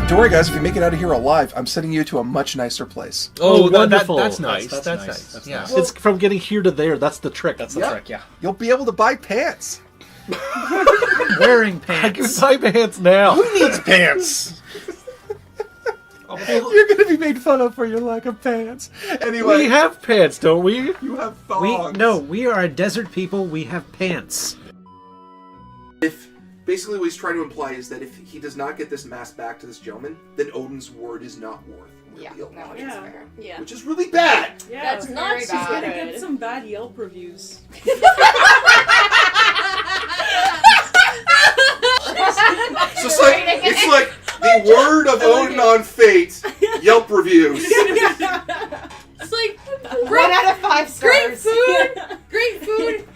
Don't worry, guys. If you make it out of here alive, I'm sending you to a much nicer place. Oh, wonderful. That's nice. That's nice. nice. Yeah. It's from getting here to there. That's the trick. That's the trick, yeah. You'll be able to buy pants. Wearing I can pants. buy pants now. Who needs pants? You're going to be made fun of for your lack of pants. Anyway, We have pants, don't we? you have thongs. We are a desert people. We have pants. If basically what he's trying to imply is that if he does not get this mask back to this gentleman, then Odin's word is not worth reveal. No, it's fair. Yeah. Which is really bad. Yeah, That's very not bad. so He's gonna good. get some bad Yelp reviews. It's like the word of Odin on Fate. Yelp reviews. It's like 1 out of 5 great stars. food, great food.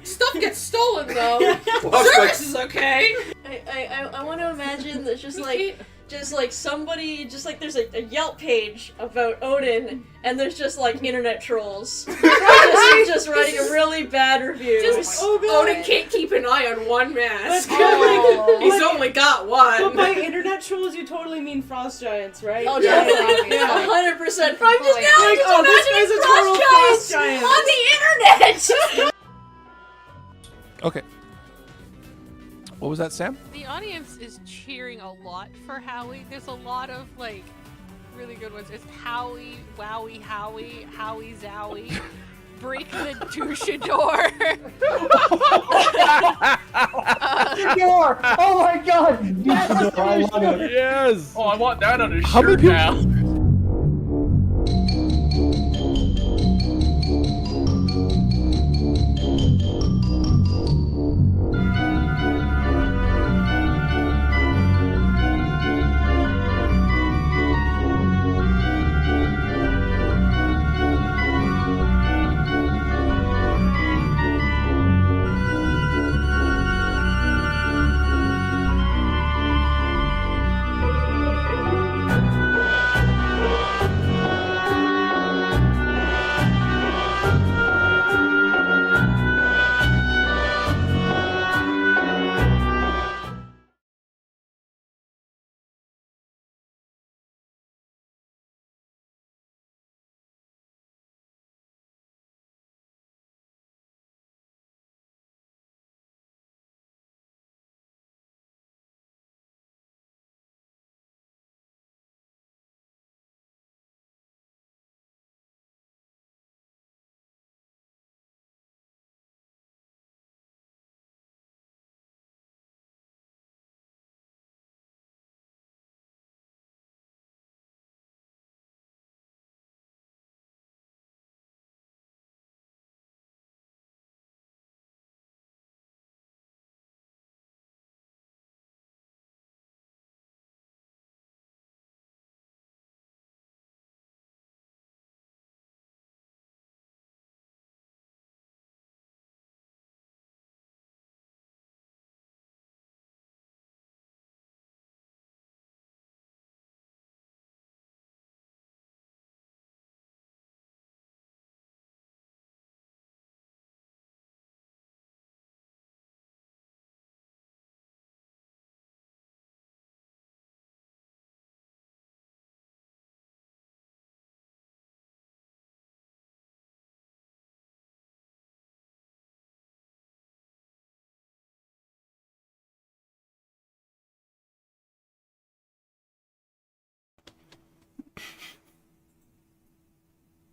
Stuff gets stolen though. Well, Service is okay. I want to imagine that just like somebody, just like there's a Yelp page about Odin, and there's just like internet trolls just writing a really bad review. Odin can't keep an eye on one mask. Oh. He's only got one. But by internet trolls, you totally mean frost giants, right? Oh, Yeah, definitely. obviously. 100%. I'm just now Like, just this imagining guy's a total frost frost giant. giants on the internet. Okay. What was that, Sam? The audience is cheering a lot for Howie. There's a lot of like really good ones. It's Howie, Wowie, Howie, Howie, Zowie, Break the Douchador. Door! Oh my god! Yes! I love it. Yes. Oh, I want that on a How many shirt people- now.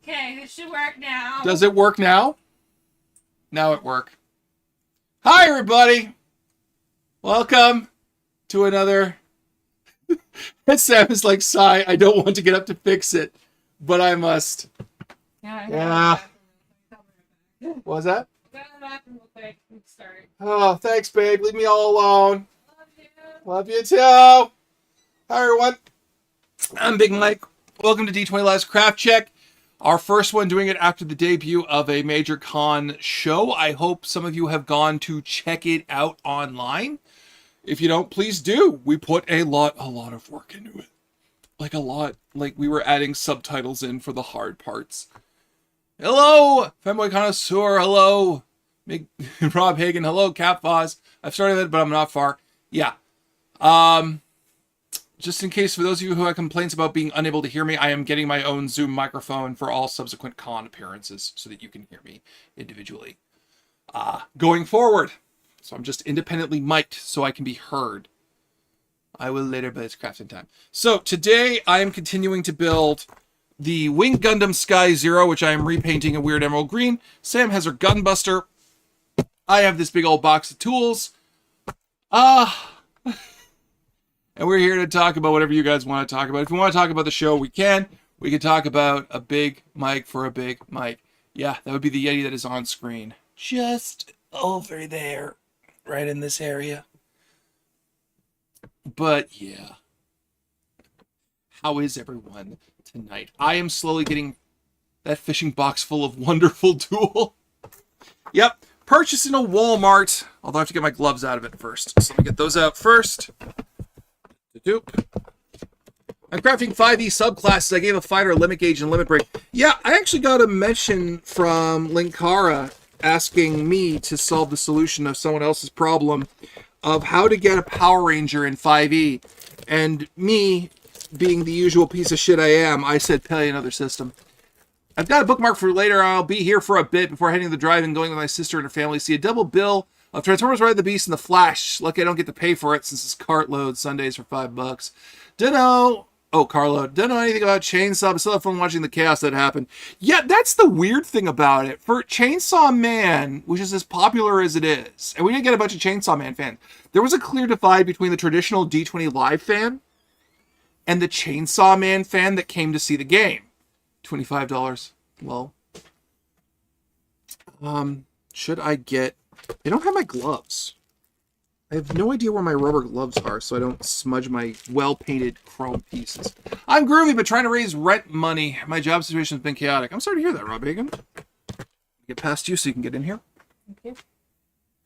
Okay, this should work now. Does it work now? Now it work. Hi, everybody. Welcome to another. Sam is like, sigh. I don't want to get up to fix it, but I must. Yeah. What was that? Oh, thanks, babe. Leave me all alone. Love you too. Hi, everyone. I'm Big Mike. Welcome to D20 Live's Craft Check. Our first one doing it after the debut of a major con show. I hope some of you have gone to check it out online. If you don't, please do. We put a lot of work into it. Like a lot. Like we were adding subtitles in for the hard parts. Hello, Femboy Connoisseur. Hello, Rob Hagen. Hello, Cap Foz. I've started it, but I'm not far. Yeah. just in case, for those of you who have complaints about being unable to hear me, I am getting my own Zoom microphone for all subsequent con appearances so that you can hear me individually. Going forward. So I'm just independently mic'd so I can be heard. I will later, but it's crafting time. So today I am continuing to build the Wing Gundam Sky Zero, which I am repainting a weird emerald green. Sam has her Gunbuster. I have this big old box of tools. And we're here to talk about whatever you guys want to talk about. If you want to talk about the show, we can. We can talk about a big mic for a big mic. Yeah, that would be the Yeti that is on screen. Just over there. Right in this area. But, yeah. How is everyone tonight? I am slowly getting that fishing box full of wonderful tool. Yep. Purchased in a Walmart. Although I have to get my gloves out of it first. So let me get those out first. Doop. I'm crafting 5e subclasses. I gave a fighter a limit gauge and limit break. Yeah, I actually got a mention from Linkara asking me to solve the solution of someone else's problem of how to get a Power Ranger in 5e. And me, being the usual piece of shit I am, I said, pay another system. I've got a bookmark for later. I'll be here for a bit before heading to the drive-in, going with my sister and her family. See a double bill of Transformers Ride the Beast and The Flash. Lucky I don't get to pay for it since it's cartload Sundays for $5. Dunno. Oh, carload. Don't know anything about Chainsaw, but still have fun watching the chaos that happened. Yeah, that's the weird thing about it. For Chainsaw Man, which is as popular as it is, and we didn't get a bunch of Chainsaw Man fans, there was a clear divide between the traditional D20 Live fan and the Chainsaw Man fan that came to see the game. $25. Well, should I get... I don't have my gloves. I have no idea where my rubber gloves are, so I don't smudge my well-painted chrome pieces. I'm groovy, but trying to raise rent money. My job situation has been chaotic. I'm sorry to hear that, Rob Hagan. Get past you so you can get in here. Thank you.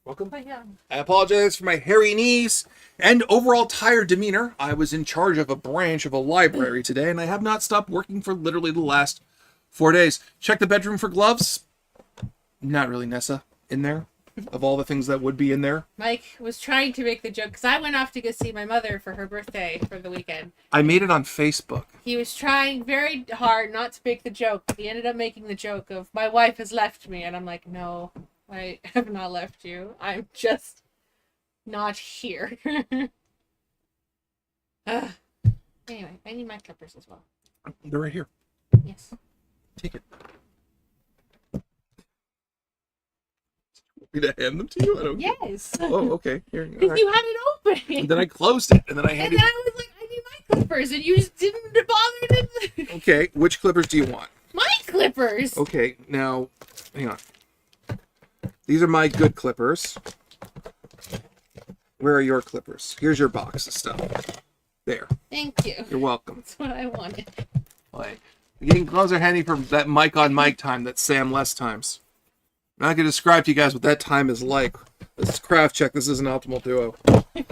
Welcome. Oh, yeah. I apologize for my hairy knees and overall tired demeanor. I was in charge of a branch of a library today, and I have not stopped working for literally the last 4 days. Check the bedroom for gloves. Not really, Nessa, in there. Of all the things that would be in there. Mike was trying to make the joke because I went off to go see my mother for her birthday for the weekend. I made it on Facebook. He was trying very hard not to make the joke, but he ended up making the joke of, my wife has left me. And I'm like, no, I have not left you. I'm just not here. Anyway, I need my clippers as well. They're right here. Yes. Take it. Me to hand them to you? I don't. Yes. Oh, okay. Here. Because Right. you had it open. And then I closed it, and then I And handed. then I was like, I need my clippers, and you just didn't bother to. Okay, which clippers do you want? My clippers. Okay, now, hang on. These are my good clippers. Where are your clippers? Here's your box of stuff. There. Thank you. You're welcome. That's what I wanted. Like, getting gloves are handy for that mic on mic time that Sam less times. I'm not going to describe to you guys what that time is like. This is Craft Check. This is an optimal duo. I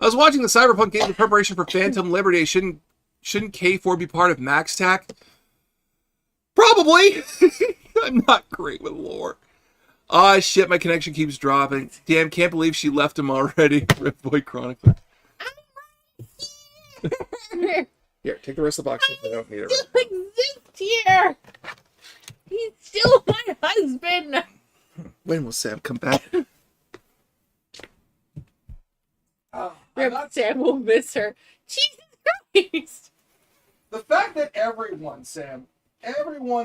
was watching the Cyberpunk game in preparation for Phantom Liberty. Shouldn't K4 be part of MaxTac? Probably. I'm not great with lore. Ah, shit, my connection keeps dropping. Damn, can't believe she left him already. Rip Boy Chronicler. Here, take the rest of the box. I don't need it. Still exist here. He's still my husband. When will Sam come back? Rip, Sam will miss her. Jesus Christ. The fact that everyone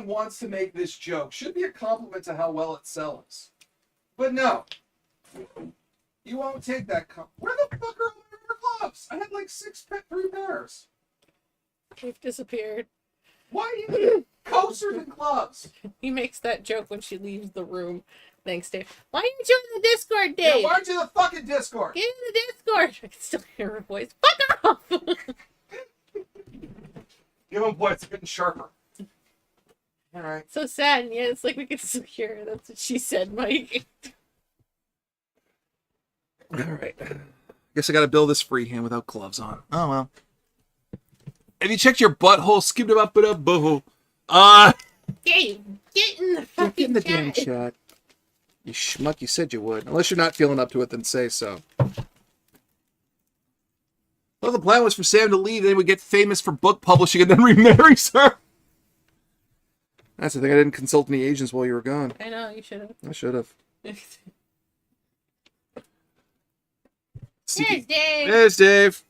wants to make this joke should be a compliment to how well it sells. But no. You won't take that Where the fuck are all my gloves? I had like 3 pairs. They've disappeared. Why do you need coasters and gloves? He makes that joke when she leaves the room. Thanks, Dave. Why aren't you in the Discord, Yeah, Dave? why aren't you in the fucking Discord? Get in the Discord. I can still hear her voice. Fuck off. Give him points, it's getting sharper. Alright. So sad, and yet it's like we can still hear her. That's what she said, Mike. Alright. Guess I gotta build this freehand without gloves on. Oh well. Have you checked your butthole? Skip it up, butthole. Dave, get in the fucking Get in the chat. damn chat. You schmuck, you said you would. Unless you're not feeling up to it, then say so. Well, the plan was for Sam to leave, then he would get famous for book publishing and then remarries her. That's the thing. I didn't consult any agents while you were gone. I know, you should have. I should have. There's Dave. There's Dave.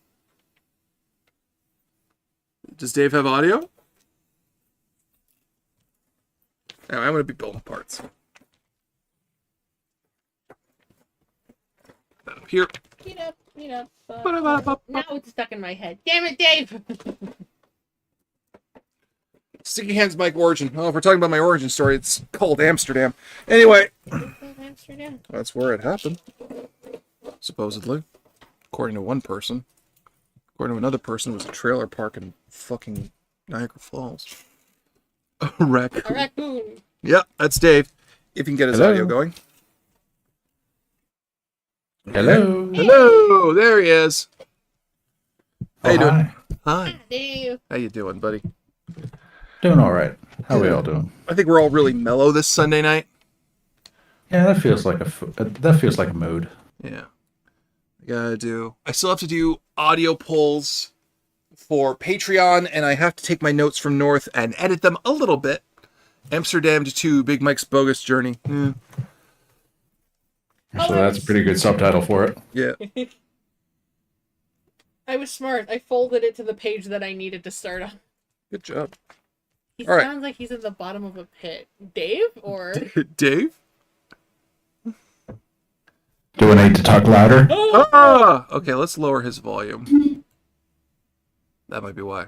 Does Dave have audio? Anyway, I'm going to be building parts. That up here. Get up. Now it's stuck in my head. Damn it, Dave! Sticky Hands Mike origin. Oh, if we're talking about my origin story, it's called Amsterdam. Anyway, Amsterdam. that's where it happened. Supposedly. According to one person. According to another person, it was a trailer park in fucking Niagara Falls. A raccoon. A raccoon. Yep, that's Dave. If you can get his Hello? audio going. Hello. Hello, there he is. How you doing? Hi. Hi. Dave. How you doing, buddy? Doing all right. How we all doing? I think we're all really mellow this Sunday night. Yeah, that feels like a mood. Yeah. I still have to do audio polls for Patreon, and I have to take my notes from North and edit them a little bit. Amsterdam to Big Mike's Bogus Journey. Yeah. So that's a pretty good subtitle for it. Yeah. I was smart. I folded it to the page that I needed to start on. Good job. He All right. sounds like he's at the bottom of a pit. Dave? Or... Dave? Do I need to talk louder? Ah! Okay, let's lower his volume. That might be why.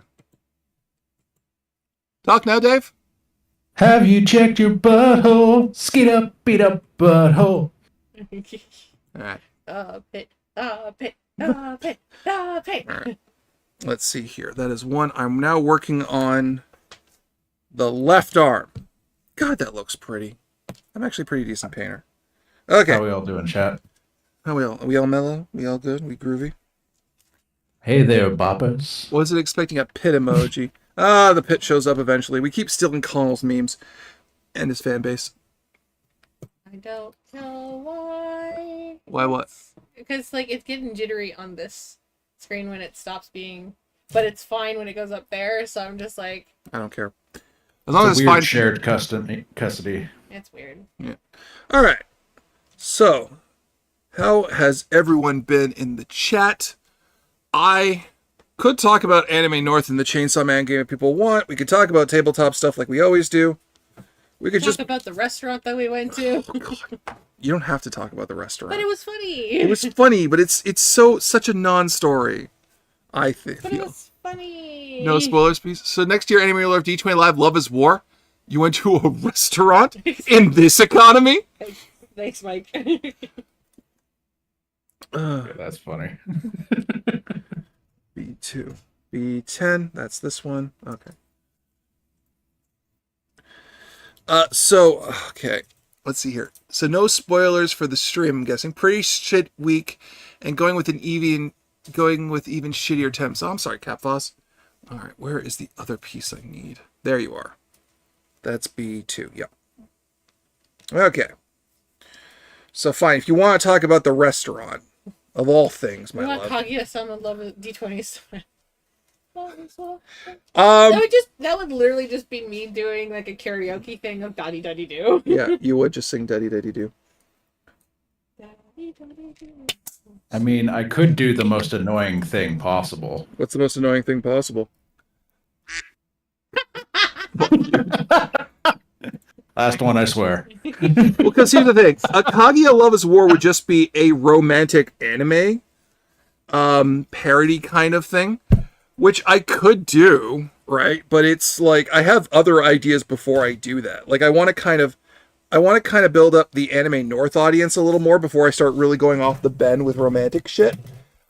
Talk now, Dave. Have you checked your butthole? Skeet up, beat up butthole. All right. Pit. Pit. All right. Let's see here. That is one. I'm now working on the left arm. God, that looks pretty. I'm actually a pretty decent painter. Okay. How we all doing, chat? Are we all mellow? We all good? We groovy? Hey there, boppers. Wasn't expecting a pit emoji. Ah, the pit shows up eventually. We keep stealing Connell's memes and his fan base. I don't know why. Why what? Because, like, it's getting jittery on this screen when it stops being... But it's fine when it goes up there, so I'm just like... I don't care. As long as It's it's a weird fine. shared custody. It's weird. Yeah. All right. So, how has everyone been in the chat? I could talk about Anime North and the Chainsaw Man game if people want. We could talk about tabletop stuff like we always do. We could Talk just... about the restaurant that we went to. Oh, God. You don't have to talk about the restaurant. But it was funny. It was funny, but it's such a non-story. I think. But it was funny. No spoilers, please. So next year, Anime Love D20 Live, Love is War. You went to a restaurant in this economy? Thanks, Mike. Yeah, that's funny. B2. B10. That's this one. Okay. Okay. Let's see here. So no spoilers for the stream, I'm guessing. Pretty shit week and going with even shittier temps. Oh, I'm sorry, Capfoss. All right, where is the other piece I need? There you are. That's B2. Yep. Okay. So fine, if you want to talk about the restaurant, of all things, my You want love. Kaguya-sama Love D20s. That would literally just be me doing like a karaoke thing of Daddy Daddy Do. Yeah, you would just sing Daddy Daddy Do. I mean, I could do the most annoying thing possible. What's the most annoying thing possible? Last one, I swear. Well, because here's the thing. Kaguya Love is War would just be a romantic anime parody kind of thing, which I could do, right? But it's like I have other ideas before I do that. Like I want to kind of build up the Anime North audience a little more before I start really going off the bend with romantic shit.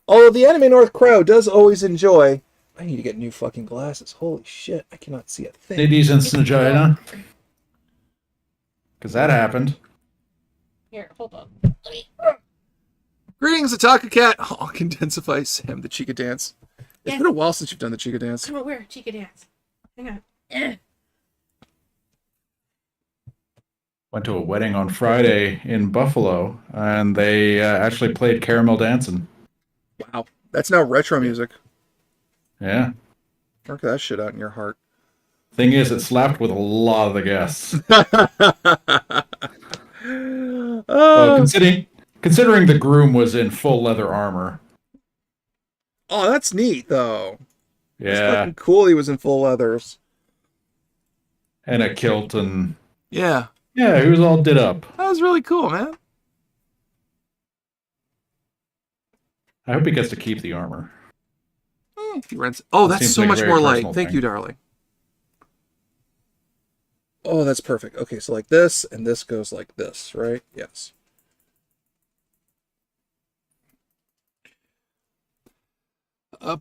Although the Anime North crowd does always enjoy. I need to get new fucking glasses. Holy shit, I cannot see a thing. Ladies and Snagina. Because that happened. Here, hold on. Greetings, Ataka Cat. Oh, Condensify Sam, the Chica dance. It's Yes. been a while since you've done the Chica dance. Come on, where? Chica dance. Hang on. Went to a wedding on Friday in Buffalo, and they actually played Caramel Dancing. Wow. That's now retro music. Yeah. Work that shit out in your heart. Thing is, it slapped with a lot of the guests. Oh, Considering the groom was in full leather armor. oh, that's neat though. It's Yeah. fucking cool. He was in full leathers. And a kilt and... Yeah, Yeah, he was all did up. that was really cool, man. I hope he gets to keep the armor. He rents. Oh, That that's seems so like a much very more light. personal Thank thing. you, darling. Oh, that's perfect. Okay, so like this, and this goes like this, right? Yes.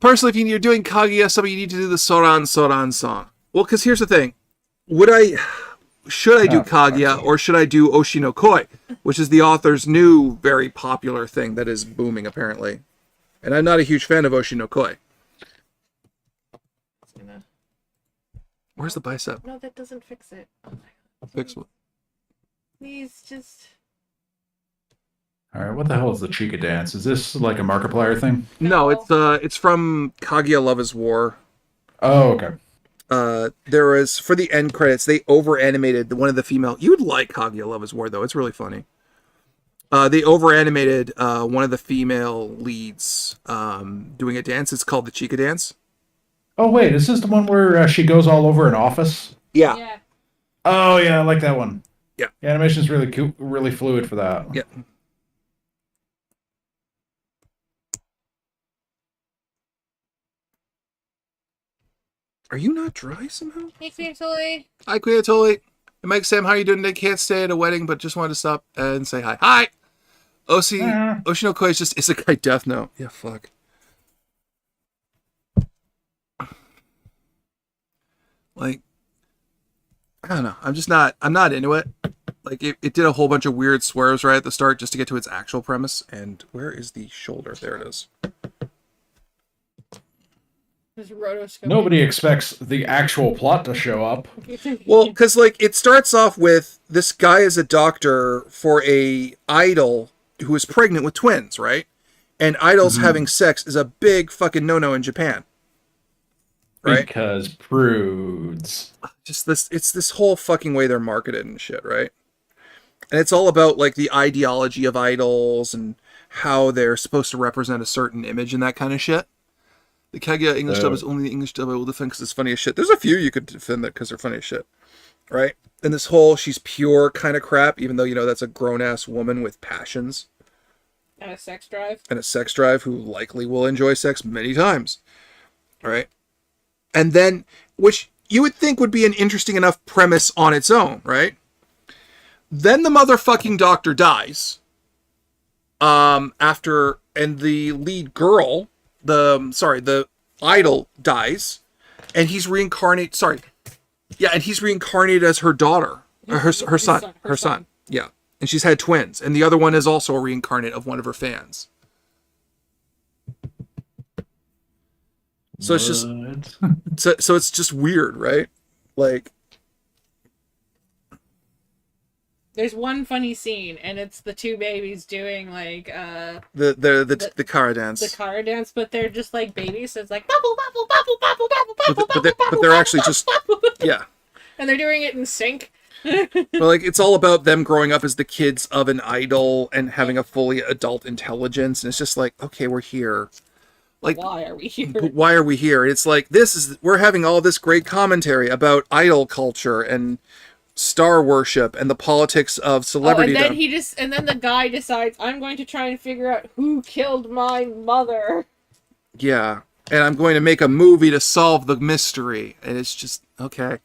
Personally, if you're doing Kaguya, somebody you need to do the Soran Soran song. Well, because here's the thing. Should I do Kaguya, or should I do Oshi no Koi, which is the author's new, very popular thing that is booming, apparently. And I'm not a huge fan of Oshi no Koi. Where's the bicep? No, that doesn't fix it. Oh my god. Fix what? Please just. Alright, what the hell is the Chica dance? Is this like a Markiplier thing? No, it's from Kaguya Love is War. Oh, okay. There was, for the end credits, they over animated one of the female. You would like Kaguya Love is War though; it's really funny. They over animated one of the female leads doing a dance. It's called the Chica dance. Oh, wait, is this the one where she goes all over an office? Yeah. Yeah. Oh, yeah, I like that one. Yeah. The animation's really cool, really fluid for that. Yeah. Are you not dry somehow? Hey, Queertoli. Hi, Queertoli. Hey, Mike, Sam, how are you doing today? Can't stay at a wedding, but just wanted to stop and say hi. Hi! Oshi no Koi is just Isekai Death Note. Yeah, fuck. Like, I don't know. I'm not into it. Like, it did a whole bunch of weird swerves right at the start just to get to its actual premise. And where is the shoulder? There it is. There's rotoscoping. Nobody expects the actual plot to show up. Well, because, like, it starts off with this guy is a doctor for a idol who is pregnant with twins, right? And idols having sex is a big fucking no-no in Japan. Right? Because prudes. Just this, it's this whole fucking way they're marketed and shit, right? And it's all about like the ideology of idols and how they're supposed to represent a certain image and that kind of shit. The Kaguya English dub is only the English dub I will defend because it's funny as shit. There's a few you could defend that because they're funny as shit, right? And this whole she's pure kind of crap, even though, you know, that's a grown-ass woman with passions. And a sex drive. And a sex drive who likely will enjoy sex many times, right? And then, which you would think would be an interesting enough premise on its own, right? Then the motherfucking doctor dies. After, and the lead girl, the idol dies, and he's reincarnated. And he's reincarnated as her daughter, or her son. Yeah, and she's had twins, and the other one is also a reincarnate of one of her fans. So it's just so it's just weird, right? Like, there's one funny scene, and it's the two babies doing like the car dance. The car dance, but they're just like babies, so it's like bubble bubble bubble bubble bubble bubble but they're actually just yeah. And they're doing it in sync. But like it's all about them growing up as the kids of an idol and having a fully adult intelligence, and it's just like, okay, we're here. Like, why are we here? But why are we here? It's like we're having all this great commentary about idol culture and star worship and the politics of celebrity. And then the guy decides, I'm going to try and figure out who killed my mother. Yeah, and I'm going to make a movie to solve the mystery, and it's just okay.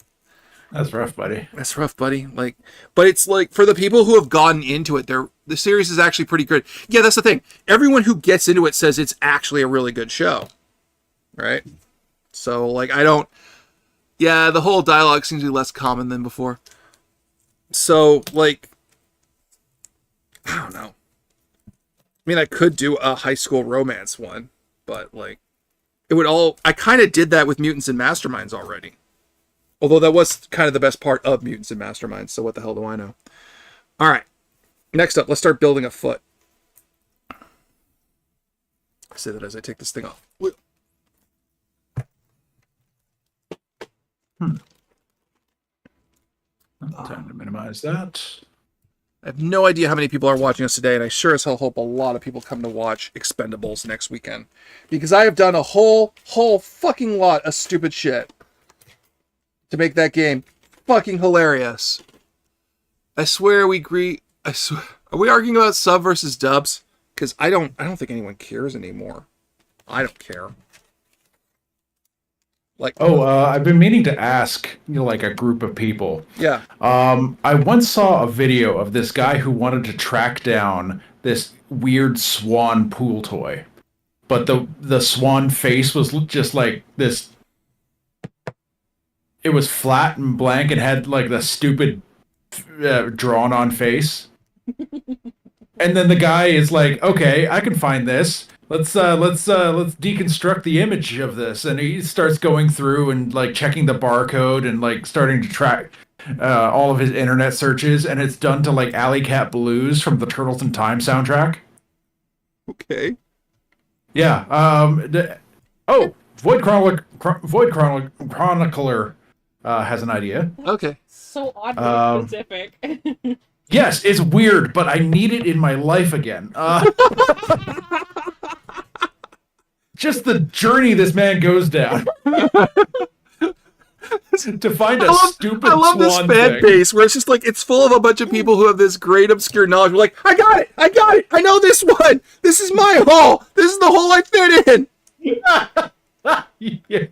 That's rough, buddy. That's rough, buddy. Like, but it's like for the people who have gotten into it, the series is actually pretty good. Yeah, that's the thing. Everyone who gets into it says it's actually a really good show, right? So, like, yeah, the whole dialogue seems to be less common than before. So, like, I don't know. I mean, I could do a high school romance one, but like, I kind of did that with Mutants and Masterminds already. Although that was kind of the best part of Mutants and Masterminds, so what the hell do I know? All right. Next up, let's start building a foot. I say that as I take this thing off. Time to minimize that. I have no idea how many people are watching us today, and I sure as hell hope a lot of people come to watch Expendables next weekend. Because I have done a whole fucking lot of stupid shit to make that game fucking hilarious. I swear we agree. Are we arguing about sub versus dubs? Because I don't think anyone cares anymore. I don't care. Like, I've been meaning to ask, like a group of people. yeah. I once saw a video of this guy who wanted to track down this weird swan pool toy, but the swan face was just like this. It was flat and blank and had like the stupid drawn on face. And then the guy is like, "Okay, I can find this. Let's deconstruct the image of this." And he starts going through and like checking the barcode and like starting to track all of his internet searches, and it's done to like Alley Cat Blues from the Turtles in Time soundtrack. Okay. Yeah. Chronicler has an idea. Okay. So oddly specific. Yes, it's weird, but I need it in my life again. Just the journey this man goes down to find a stupid I love this swan fan thing. base where it's just like it's full of a bunch of people who have this great obscure knowledge. We're like, I got it, I know this one. This is my hole. This is the hole I fit in. Yeah.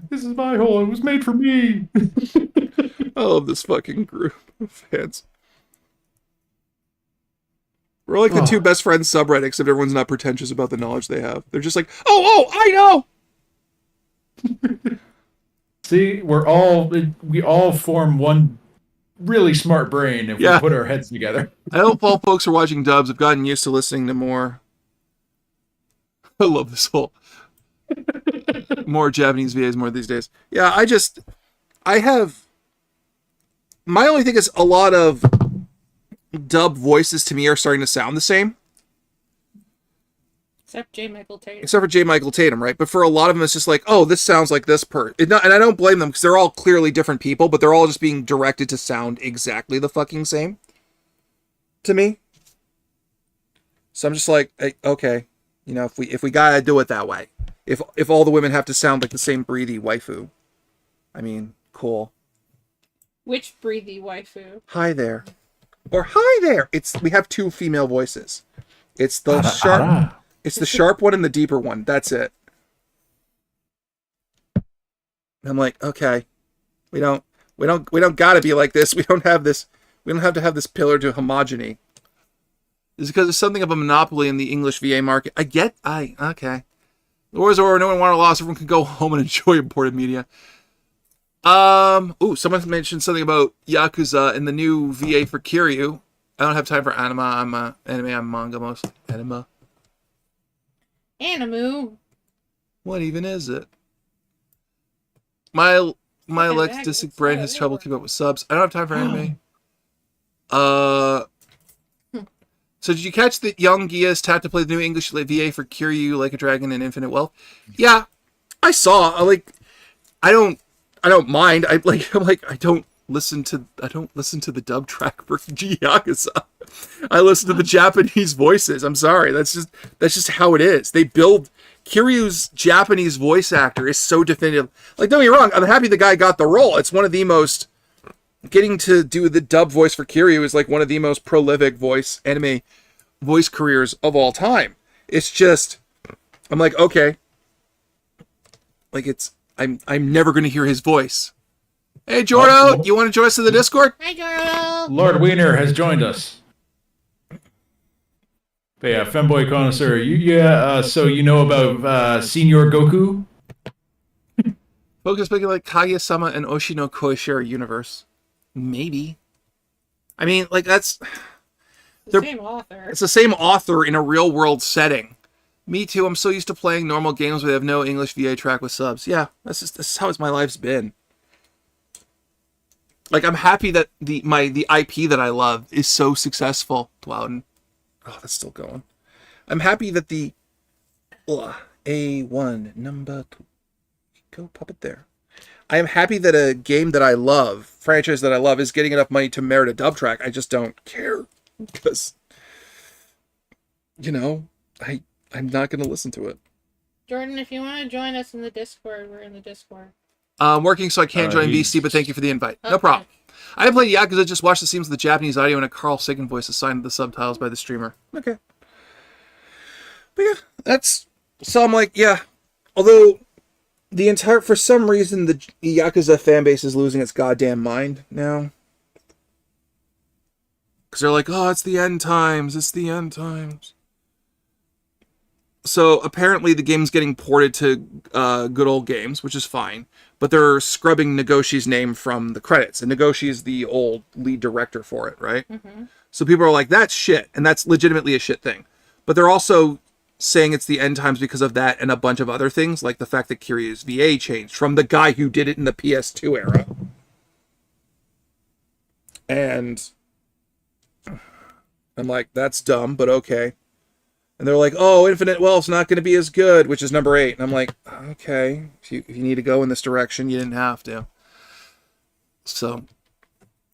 This is my hole. It was made for me. I love this fucking group of fans. We're like the two best friends subreddit, except everyone's not pretentious about the knowledge they have. They're just like, oh, I know. See, we all form one really smart brain if we put our heads together. I hope all folks who are watching dubs have gotten used to listening to more. I love this whole more Japanese VAs more these days. Yeah, I have. My only thing is a lot of dub voices to me are starting to sound the same. Except J. Michael Tatum. Except for J. Michael Tatum, right? But for a lot of them, it's just like, oh, this sounds like this and I don't blame them because they're all clearly different people, but they're all just being directed to sound exactly the fucking same to me. So I'm just like, hey, okay, if we gotta do it that way, if all the women have to sound like the same breathy waifu, I mean, cool. Which breathy waifu? Hi there, or hi there. We have two female voices. It's the sharp. It's the sharp one and the deeper one. That's it. And I'm like, okay, we don't gotta be like this. We don't have this. We don't have to have this pillar to homogeny. It's because there's something of a monopoly in the English VA market. Okay. The war is over. No one wanted a loss. Everyone can go home and enjoy imported media. Someone mentioned something about Yakuza in the new VA for Kiryu. I don't have time for anime. I'm manga mostly. Animu. What even is it? My electricity brain has trouble keeping up with subs. I don't have time for anime. So did you catch that Young Gia's tapped to play the new English VA for Kiryu, Like a Dragon, and Infinite Wealth? Yeah, I saw. I don't mind. I don't listen to the dub track for Yakuza. I listen to the Japanese voices. I'm sorry. That's just how it is. They build Kiryu's Japanese voice actor is so definitive. Like, don't get me wrong, I'm happy the guy got the role. It's one of the most getting to do the dub voice for Kiryu is like one of the most prolific anime voice careers of all time. It's just I'm like, okay. Like I'm never gonna hear his voice. Hey Jordo, you want to join us in the Discord? Hi Jordo. Lord Wiener has joined us. But yeah, Femboy Connoisseur, so you know about Senior Goku? Folks are speaking like Kaguya-sama and Oshino Koi share a universe. Maybe. I mean, like that's The same author. It's the same author in a real world setting. Me too. I'm so used to playing normal games where they have no English VA track with subs. Yeah, that's how my life's been. Like, I'm happy that the IP that I love is so successful. Wow, oh, that's still going. I'm happy that the A1 number 2. Go pop it there. I am happy that a game that I love, franchise that I love, is getting enough money to merit a dub track. I just don't care because, I'm not going to listen to it. Jordan, if you want to join us in the Discord, we're in the Discord. I'm working, so I can't join he's- VC, but thank you for the invite. No Okay. problem. I haven't played Yakuza, just watched the scenes of the Japanese audio and a Carl Sagan voice assigned to the subtitles by the streamer. Okay. But yeah, so I'm like, yeah. Although, for some reason, the Yakuza fan base is losing its goddamn mind now. Because they're like, oh, it's the end times. So apparently the game's getting ported to Good Old Games, which is fine. But they're scrubbing Nagoshi's name from the credits. And Nagoshi is the old lead director for it, right? Mm-hmm. So people are like, that's shit. And that's legitimately a shit thing. But they're also saying it's the end times because of that and a bunch of other things, like the fact that Kiryu's VA changed from the guy who did it in the PS2 era. And I'm like, that's dumb, but okay. And they're like, oh, Infinite Wealth's not going to be as good, which is number 8. And I'm like, okay, if you need to go in this direction, you didn't have to. So,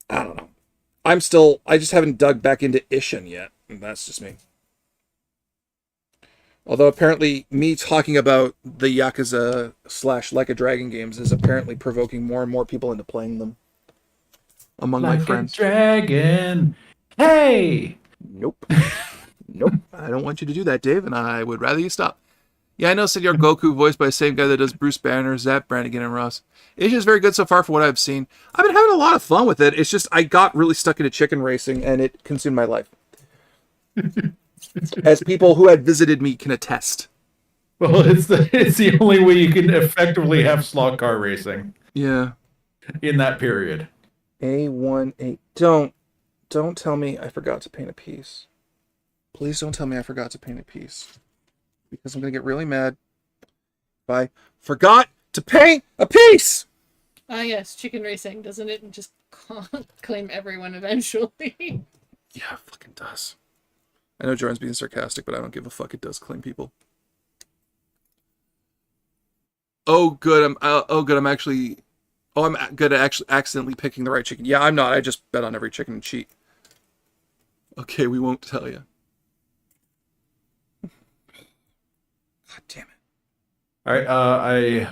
I don't know. I just haven't dug back into Ishin yet. And that's just me. Although apparently me talking about the Yakuza / Like a Dragon games is apparently provoking more and more people into playing them among my friends. Dragon. Hey. Nope. Nope. I don't want you to do that, Dave, and I would rather you stop. Yeah, I know Senor Goku voiced by the same guy that does Bruce Banner, Zap Brannigan, and Ross. It's just very good so far for what I've seen. I've been having a lot of fun with it. It's just I got really stuck into chicken racing, and it consumed my life. As people who had visited me can attest. Well, it's the only way you can effectively have slot car racing. Yeah. In that period. A18. Don't tell me I forgot to paint a piece. Please don't tell me I forgot to paint a piece. Because I'm going to get really mad if I forgot to paint a piece! Ah, yes, chicken racing, doesn't it? And just claim everyone eventually. Yeah, it fucking does. I know Jordan's being sarcastic, but I don't give a fuck. It does claim people. Oh, good. I'm actually good at actually accidentally picking the right chicken. Yeah, I'm not. I just bet on every chicken and cheat. Okay, we won't tell you. God damn it. All right, I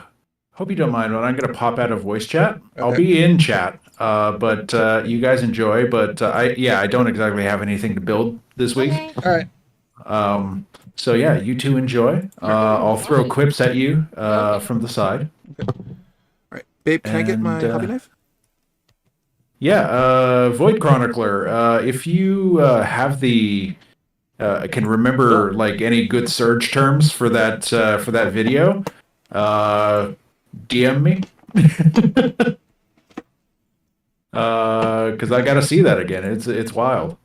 hope you don't mind, but I'm going to pop out of voice chat. Okay. I'll be in chat, but you guys enjoy. But I don't exactly have anything to build this week. Okay. All right. So yeah, you two enjoy. I'll throw quips at you from the side. Okay. All right, babe, can I get my hobby knife? Yeah, Void Chronicler. If you have the can remember like any good Surge terms for that video, DM me. Because I got to see that again. It's wild.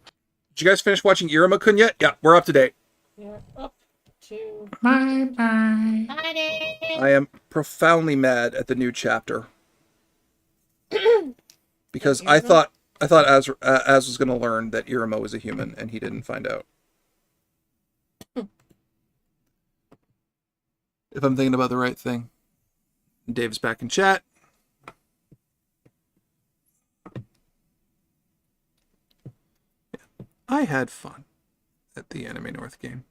Did you guys finish watching Iruma-kun yet? Yeah, we're up to date. You're up to... Bye. I am profoundly mad at the new chapter. Because I thought Az was going to learn that Iruma was a human, and he didn't find out. If I'm thinking about the right thing. Dave's back in chat. I had fun at the Anime North game.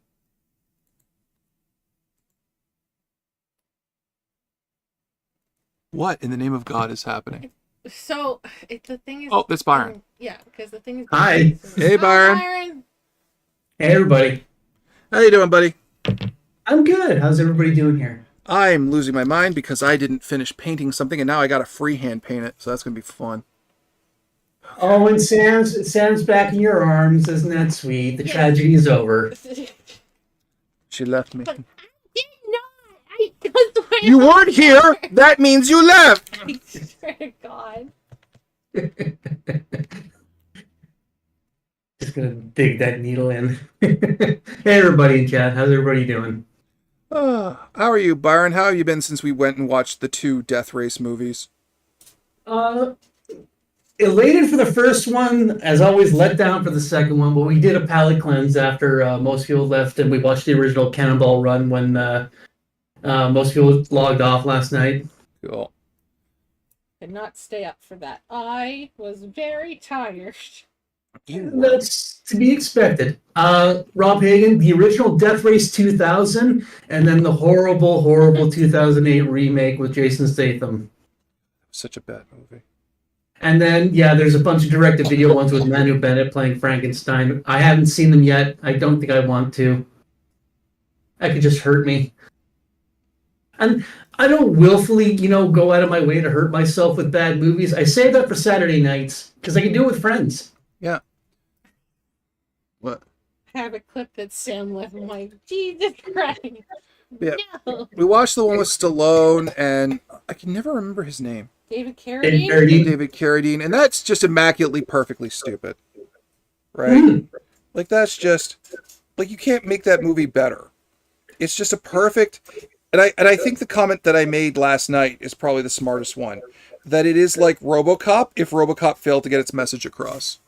What in the name of God is happening? So, the thing is... Oh, that's Byron. Yeah, because the thing is... Hi. Hey, Byron. Hey, everybody. How you doing, buddy? I'm good. How's everybody doing here? I'm losing my mind because I didn't finish painting something, and now I got to freehand paint it, so that's going to be fun. Oh, and Sam's back in your arms. Isn't that sweet? The tragedy is over. She left me. I did not! I just went You weren't here! That means you left! I swear to God. Just gonna dig that needle in. Hey, everybody in chat. How's everybody doing? How are you, Byron? How have you been since we went and watched the 2 Death Race movies? elated for the first one, as always, let down for the second one. But we did a palate cleanse after most people left, and we watched the original Cannonball Run when most people logged off last night. Cool. Did not stay up for that. I was very tired. That's to be expected. Rob Hagen, the original Death Race 2000, and then the horrible, horrible 2008 remake with Jason Statham. Such a bad movie. And then, yeah, there's a bunch of direct-to-video ones with Manu Bennett playing Frankenstein. I haven't seen them yet. I don't think I want to. That could just hurt me. And I don't willfully, go out of my way to hurt myself with bad movies. I save that for Saturday nights because I can do it with friends. Yeah. What? I have a clip that Sam left. I'm like, Jesus Christ. Yeah. No. We watched the one with Stallone, and I can never remember his name. David David Carradine? David Carradine, and that's just immaculately perfectly stupid. Right? Like, that's just... Like, you can't make that movie better. It's just a perfect... And I think the comment that I made last night is probably the smartest one. That it is like RoboCop if RoboCop failed to get its message across.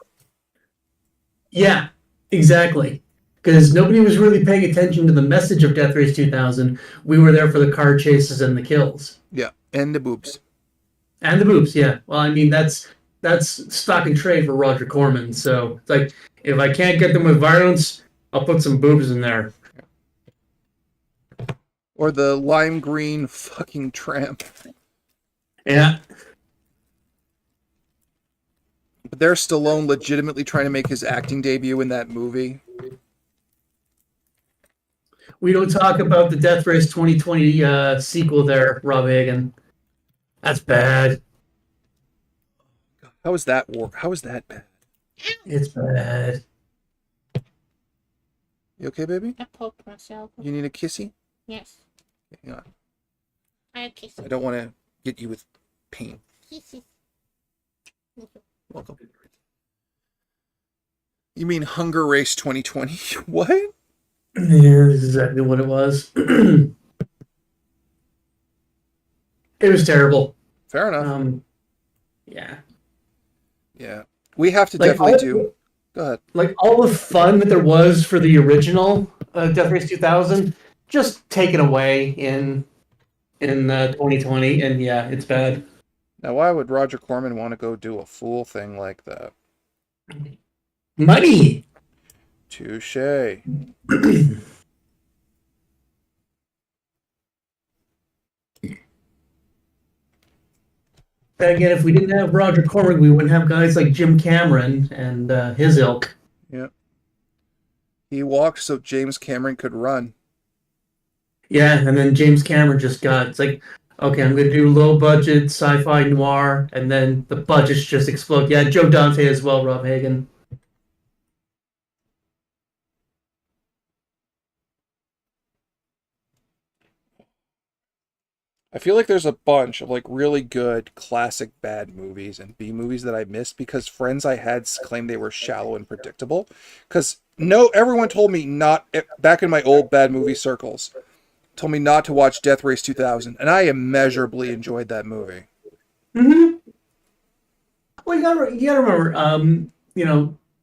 Yeah, exactly. Because nobody was really paying attention to the message of Death Race 2000. We were there for the car chases and the kills. Yeah, and the boobs. And the boobs, yeah. Well, I mean, that's stock and trade for Roger Corman. So, it's like, if I can't get them with violence, I'll put some boobs in there. Or the lime green fucking tramp. Yeah. But there's Stallone legitimately trying to make his acting debut in that movie. We don't talk about the Death Race 2020 sequel there, Rob Hagen. That's bad. How is that bad? It's bad. You okay, baby? I poked myself. You need a kissy? Yes. Hang on. I kiss I don't want to get you with pain. Welcome. You mean Hunger Race 2020? What? Yeah, this is exactly what it was. It was terrible. Fair enough. Yeah. Yeah. We have to Like, definitely do... Go ahead. Like, all the fun that there was for the original Death Race 2000, just taken away in 2020, and yeah, it's bad. Now, why would Roger Corman want to go do a fool thing like that? Money! Touche. Again, if we didn't have Roger Corman, we wouldn't have guys like Jim Cameron and his ilk. Yeah. He walked so James Cameron could run. Yeah, and then James Cameron just got, it's like, okay, I'm going to do low budget sci-fi noir, and then the budgets just explode. Yeah, Joe Dante as well, Rob Hagen. I feel like there's a bunch of like really good classic bad movies and B movies that I missed because friends I had claimed they were shallow and predictable. Because everyone told me not, back in my old bad movie circles, told me not to watch Death Race 2000, and I immeasurably enjoyed that movie. Mm-hmm. Well, you gotta remember,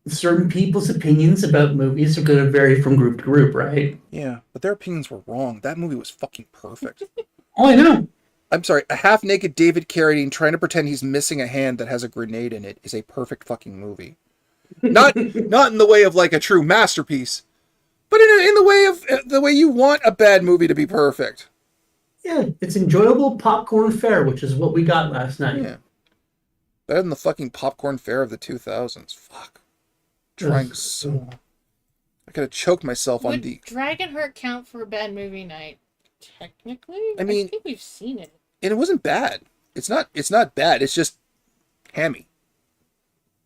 certain people's opinions about movies are going to vary from group to group, right? Yeah, but their opinions were wrong. That movie was fucking perfect. Oh, I know. I'm sorry, a half-naked David Carradine trying to pretend he's missing a hand that has a grenade in it is a perfect fucking movie. Not in the way of like a true masterpiece, but in the way of the way you want a bad movie to be perfect. Yeah, it's enjoyable popcorn fare, which is what we got last night. Yeah. Better than the fucking popcorn fare of the 2000s. Fuck. Trying so... I could have choked myself on Would the... Dragonheart count for a bad movie night? Technically? I mean... I think we've seen it. And it wasn't bad. It's not bad. It's just hammy.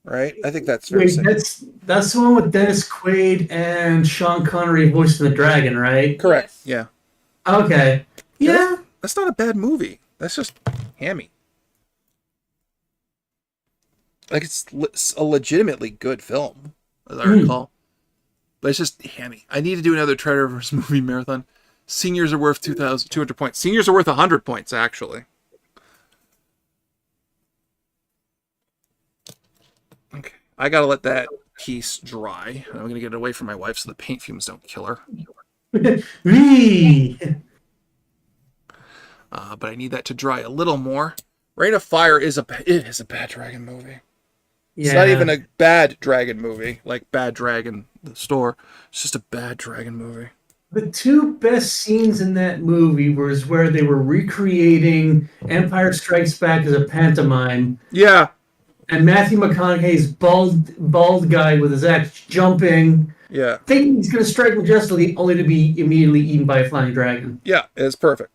Right? I think that's fair to say. That's the one with Dennis Quaid and Sean Connery voicing the dragon, right? Correct. Yes. Yeah. Okay. Yeah. That's not a bad movie. That's just hammy. Like, it's a legitimately good film, as I recall. But it's just hammy. I need to do another Treaderverse movie marathon. Seniors are worth 200 points. Seniors are worth 100 points, actually. I gotta let that piece dry. I'm gonna get it away from my wife so the paint fumes don't kill her. Whee! But I need that to dry a little more. Reign of Fire is a bad dragon movie. It's not even a bad dragon movie, like Bad Dragon, the store. It's just a bad dragon movie. The two best scenes in that movie was where they were recreating Empire Strikes Back as a pantomime, Yeah, and Matthew McConaughey's bald guy with his axe jumping, yeah, thinking he's going to strike majestically, only to be immediately eaten by a flying dragon. yeah. It's perfect.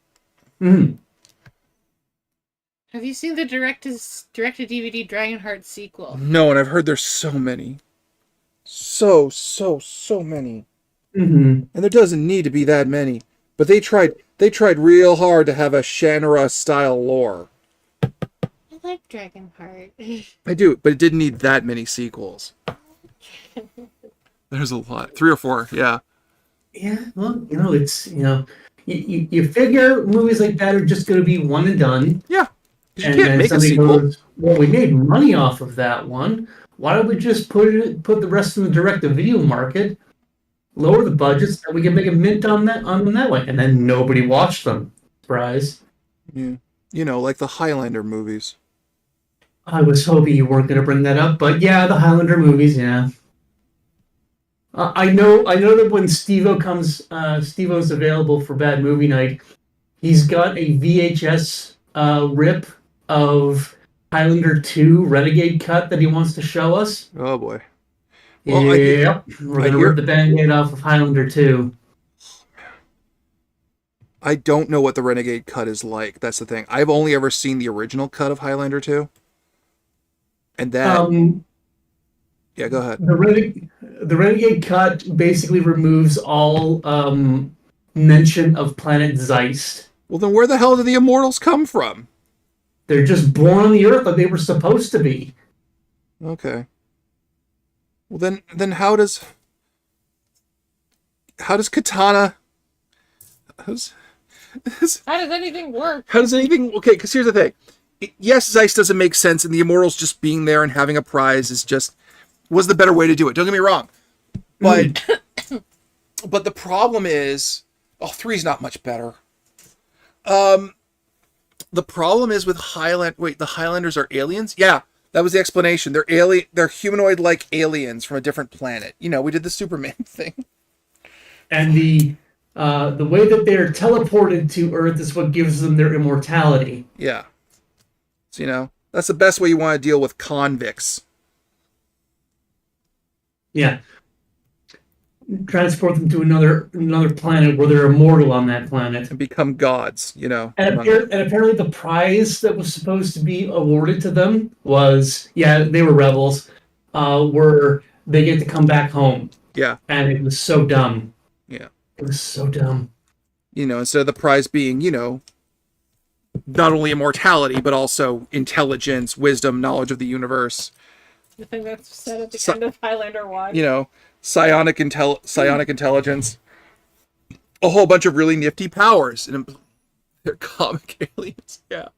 Mm. Have you seen the direct-to-DVD Dragonheart sequel? No, and I've heard there's so many. So many. Mm-hmm. And there doesn't need to be that many. But they tried real hard to have a Shannara-style lore. I like Dragonheart. I do, but it didn't need that many sequels. There's a lot. 3 or 4, yeah. Yeah, well, it's, you figure movies like that are just going to be one and done. Yeah. 'Cause you And can't then make a somebody sequel. goes, well, we made money off of that one. Why don't we just put the rest in the direct-to-video market, lower the budgets, and we can make a mint on that way? And then nobody watched them. Surprise. Yeah. Like the Highlander movies. I was hoping you weren't going to bring that up, but yeah, the Highlander movies, yeah. I know that when Steve-O's available for Bad Movie Night, he's got a VHS rip of Highlander 2 Renegade cut that he wants to show us. Oh boy. Well, yep. We're going to rip the Band-Aid off of Highlander 2. I don't know what the Renegade cut is like. That's the thing. I've only ever seen the original cut of Highlander 2. And then... yeah, go ahead. The Renegade cut basically removes all mention of Planet Zeist. Well, then where the hell did the Immortals come from? They're just born on the Earth like they were supposed to be. Okay. Well, then how does Katana... How does anything work? How does anything... Okay, because here's the thing. Yes, Zeist doesn't make sense, and the Immortals just being there and having a prize was the better way to do it. Don't get me wrong. But but the problem is... 3's not much better. The problem is with the Highlanders are aliens? Yeah, that was the explanation. They're humanoid-like aliens from a different planet. We did the Superman thing. And the way that they're teleported to Earth is what gives them their immortality. Yeah. So, that's the best way you want to deal with convicts. Yeah. Transport them to another planet where they're immortal on that planet. And become gods, And apparently the prize that was supposed to be awarded to them was, they were rebels, were they get to come back home. Yeah. And it was so dumb. Yeah. It was so dumb. Instead of the prize being, not only immortality, but also intelligence, wisdom, knowledge of the universe. The thing that's said at the end of Highlander 1. Psionic intelligence. A whole bunch of really nifty powers. And they're comic aliens. Yeah.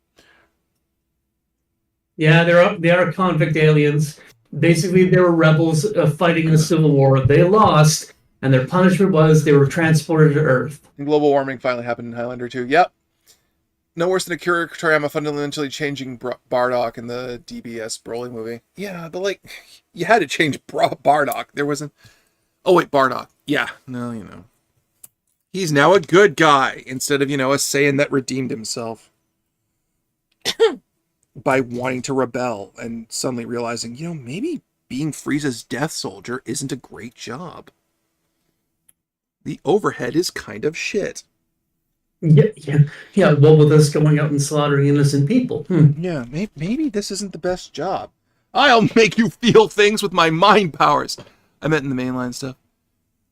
Yeah, they are convict aliens. Basically, they were rebels fighting in a civil war. They lost, and their punishment was they were transported to Earth. And global warming finally happened in Highlander 2. Yep. No worse than Akira Toriyama fundamentally changing Bardock in the DBS Broly movie. Yeah, but you had to change Bardock. There wasn't... Oh, wait, Bardock. Yeah, no, He's now a good guy instead of, a Saiyan that redeemed himself by wanting to rebel and suddenly realizing, maybe being Frieza's death soldier isn't a great job. The overhead is kind of shit. Yeah. What with us going out and slaughtering innocent people? Yeah, maybe this isn't the best job. I'll make you feel things with my mind powers. I meant in the mainline stuff.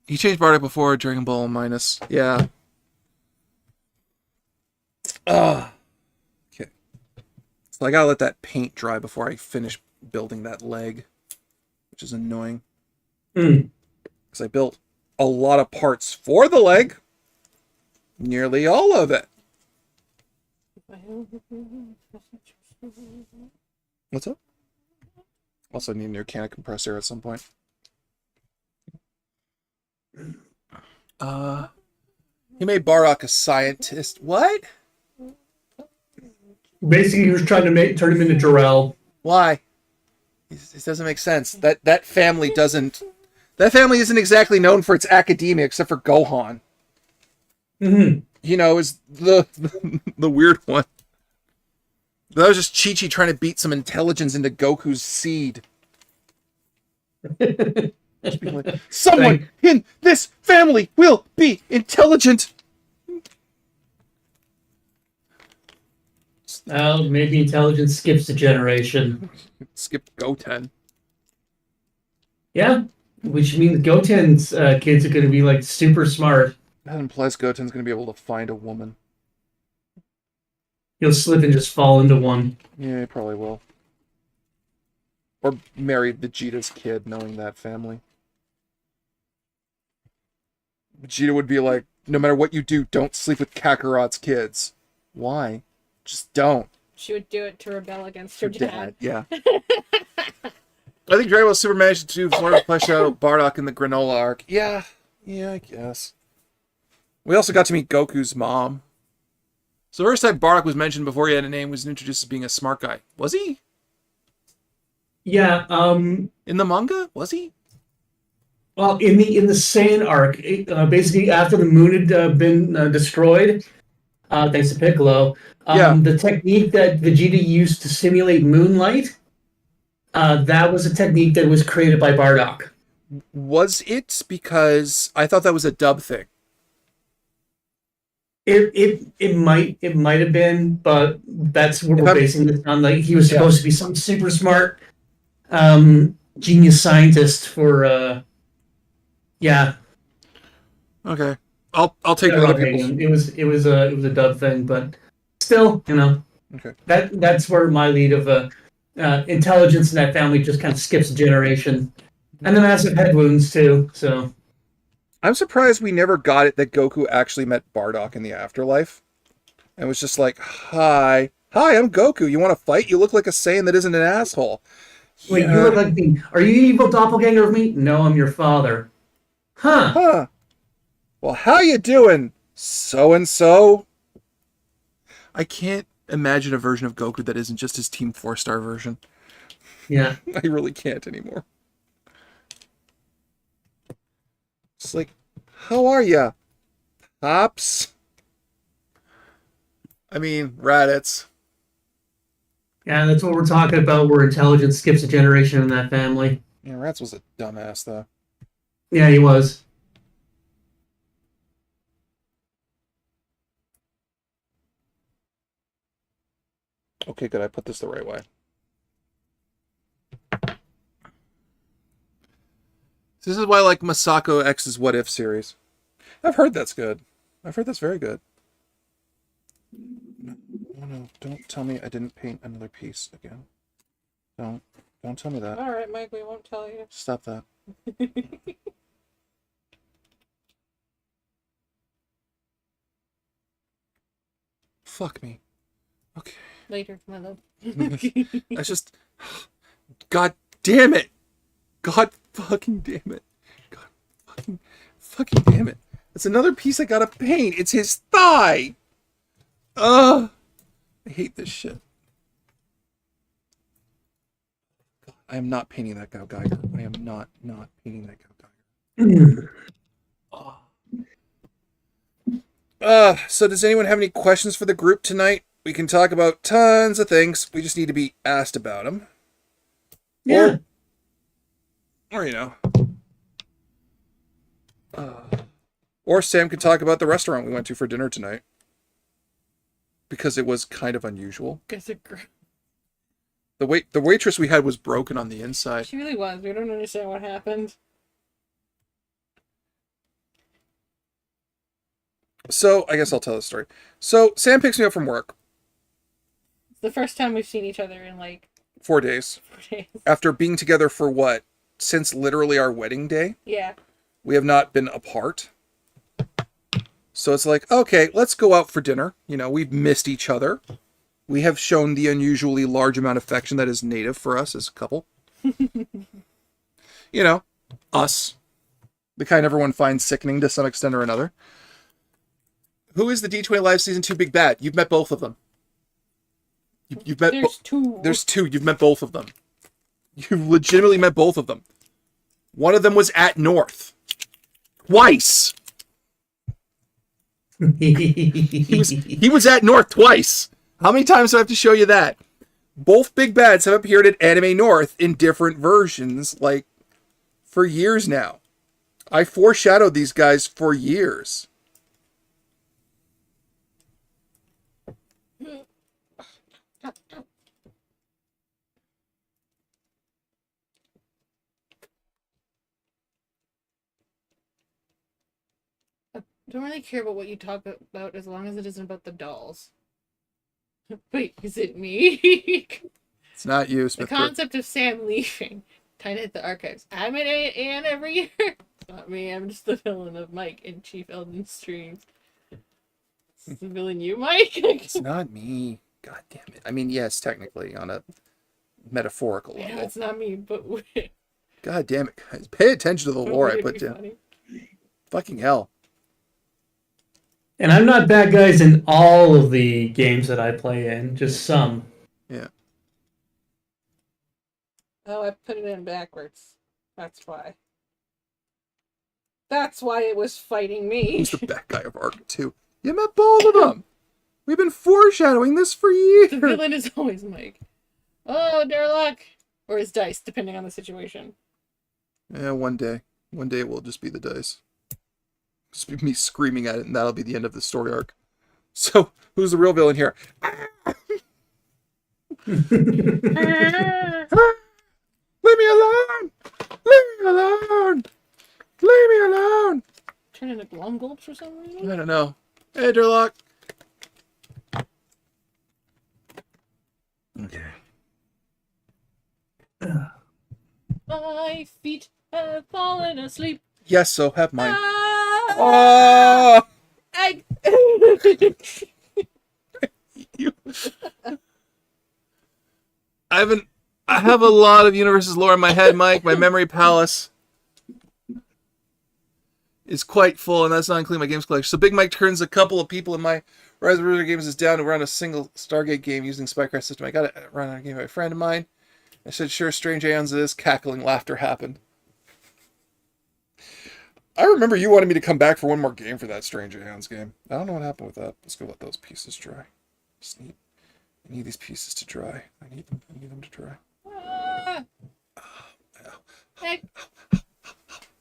He changed Bardock before Dragon Ball Minus. Yeah. Okay. So I gotta let that paint dry before I finish building that leg, which is annoying. Because I built a lot of parts for the leg. Nearly all of it. What's up? Also need a new can of compressor at some point. He made Bardock a scientist. What? Basically, he was trying to turn him into Jarrell. Why? This doesn't make sense. That family doesn't. That family isn't exactly known for its academia, except for Gohan. Mm-hmm. You know, is the weird one. That was just Chi-Chi trying to beat some intelligence into Goku's seed. Someone in this family will be intelligent. Well, maybe intelligence skips a generation. Skip Goten. Yeah, which means Goten's kids are going to be like super smart. That implies Goten's going to be able to find a woman. He'll slip and just fall into one. Yeah, he probably will. Or marry Vegeta's kid, knowing that family. Vegeta would be like, no matter what you do, don't sleep with Kakarot's kids. Why? Just don't. She would do it to rebel against her dad. Yeah. I think Dragon Ball Super managed to sort of flesh out Bardock in the Granola arc. Yeah, I guess. We also got to meet Goku's mom. So the first time Bardock was mentioned before he had a name was introduced as being a smart guy. Was he? Yeah. In the manga? Was he? Well, in the Saiyan arc, basically after the moon had been destroyed, thanks to Piccolo, the technique that Vegeta used to simulate moonlight, that was a technique that was created by Bardock. Was it? Because I thought that was a dub thing. It might have been, but that's what we're basing this on. Like he was supposed to be some super smart genius scientist for Okay. I'll take other people's. It was a dub thing, but still, Okay. That's where my lead of intelligence in that family just kind of skips a generation, and the massive head wounds too. So I'm surprised we never got it that Goku actually met Bardock in the afterlife, and was just like, "Hi, I'm Goku. You want to fight? You look like a Saiyan that isn't an asshole." Wait, you look like me. Are you the evil doppelganger of me? No, I'm your father. Huh. Well, how you doing, so and so? I can't imagine a version of Goku that isn't just his Team 4-star version. Yeah. I really can't anymore. It's like, how are ya, Pops? I mean, Raditz. Yeah, that's what we're talking about, where intelligence skips a generation in that family. Yeah, Raditz was a dumbass, though. Yeah, he was. Okay, good. I put this the right way. This is why I like Masako X's What If series. I've heard that's good. I've heard that's very good. No, don't tell me I didn't paint another piece again. Don't tell me that. All right, Mike, we won't tell you. Stop that. Fuck me. Okay. Later, my love. That's just... God damn it! God fucking damn it. God fucking damn it. It's another piece I gotta paint. It's his thigh! Ugh! I hate this shit. God, I am not painting that Gao Geiger. I am not painting that Gao Geiger. So does anyone have any questions for the group tonight? We can talk about tons of things. We just need to be asked about them. Yeah. Or or Sam could talk about the restaurant we went to for dinner tonight. Because it was kind of unusual. The waitress we had was broken on the inside. She really was. We don't understand what happened. So, I guess I'll tell the story. So, Sam picks me up from work. It's the first time we've seen each other in like 4 days. 4 days. After being together for what? Since literally our wedding day? Yeah. We have not been apart. So it's like, okay, let's go out for dinner. We've missed each other. We have shown the unusually large amount of affection that is native for us as a couple. You know, us. The kind everyone finds sickening to some extent or another. Who is the D20 Live Season 2 big bad? You've met both of them. You've met There's two. There's two. You've met both of them. You've legitimately met both of them. One of them was at North. Twice. He was at North twice. How many times do I have to show you that? Both big bads have appeared at Anime North in different versions, like, for years now. I foreshadowed these guys for years. I don't really care about what you talk about as long as it isn't about the dolls. Wait, is it me? It's not you, The Smith. concept of Sam leaving. Time to hit the archives. I'm at Anne every year. It's not me. I'm just the villain of Mike in Chief Eldon streams. Is the villain you, Mike? It's not me. God damn it. I mean, yes, technically, on a metaphorical Yeah, level. it's not me, but God damn it, guys. Pay attention to the lore I it'd put be down. funny. Fucking hell. And I'm not bad guys in all of the games that I play in, just some. Yeah. Oh, I put it in backwards. That's why. That's why it was fighting me. Who's the bad guy of Arc 2? You met both of them. We've been foreshadowing this for years. The villain is always Mike. Oh, Darlock. Or his dice, depending on the situation. Yeah, one day. One day it will just be the dice. Just be me screaming at it, and that'll be the end of the story arc. So, who's the real villain here? Leave me alone! Leave me alone! Leave me alone! Turn into glum gulps or some reason? I don't know. Hey, Durlock. Okay. My feet have fallen asleep. Yes, so have mine. Ah, Oh! I... You. I have a lot of Universes lore in my head, Mike. My memory palace is quite full, and that's not including my games collection. So Big Mike turns a couple of people in my Rise of Ruler games down to run a single Stargate game using Spycraft system. I got it run on a game by a friend of mine. I said, sure, strange aeons of this. Cackling laughter happened. I remember you wanted me to come back for one more game for that Strange Aeons game. I don't know what happened with that. Let's go let those pieces dry. I need these pieces to dry. I need them to dry.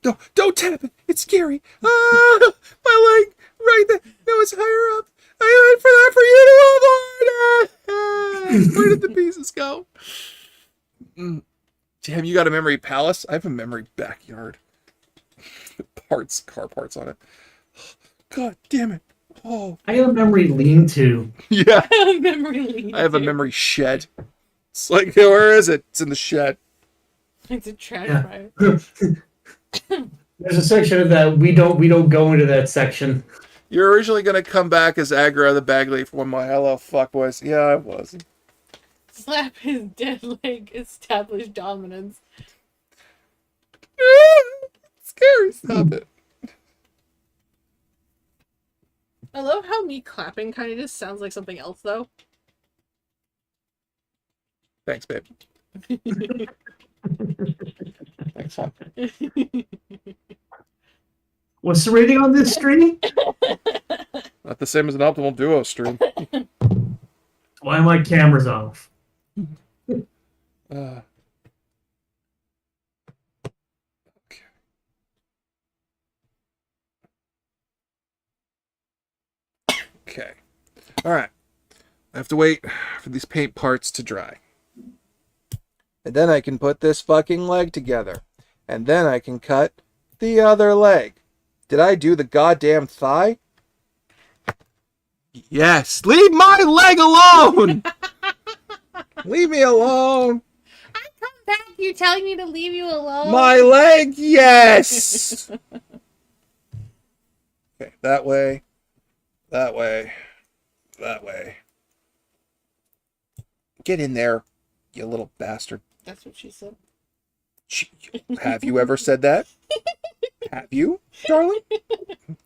No, don't tap it. It's scary. My leg right there. No, it's higher up. I went for that for you to avoid. Where did the pieces go? Damn, you got a memory palace? I have a memory backyard. Car parts on it. God damn it. Oh. I have a memory lean-to. Yeah. memory I have a memory shed. It's like, where is it? It's in the shed. It's a trash Yeah. fire. There's a section of that we don't go into that section. You're originally gonna come back as Agra the Bagley for one of my hello fuckboys. Yeah, I was. Slap his dead leg, establish dominance. Scary, stop it. I love how me clapping kind of just sounds like something else, though. Thanks, babe. Thanks, hon. What's the rating on this stream? Not the same as an optimal duo stream. Why are my cameras off? Okay. Okay. All right. I have to wait for these paint parts to dry. And then I can put this fucking leg together. And then I can cut the other leg. Did I do the goddamn thigh? Yes. Leave my leg alone! Leave me alone! I come back, you're telling me to leave you alone? My leg, yes! Okay, that way. That way. That way. Get in there, you little bastard. That's what she said. Have you ever said that? Have you, darling?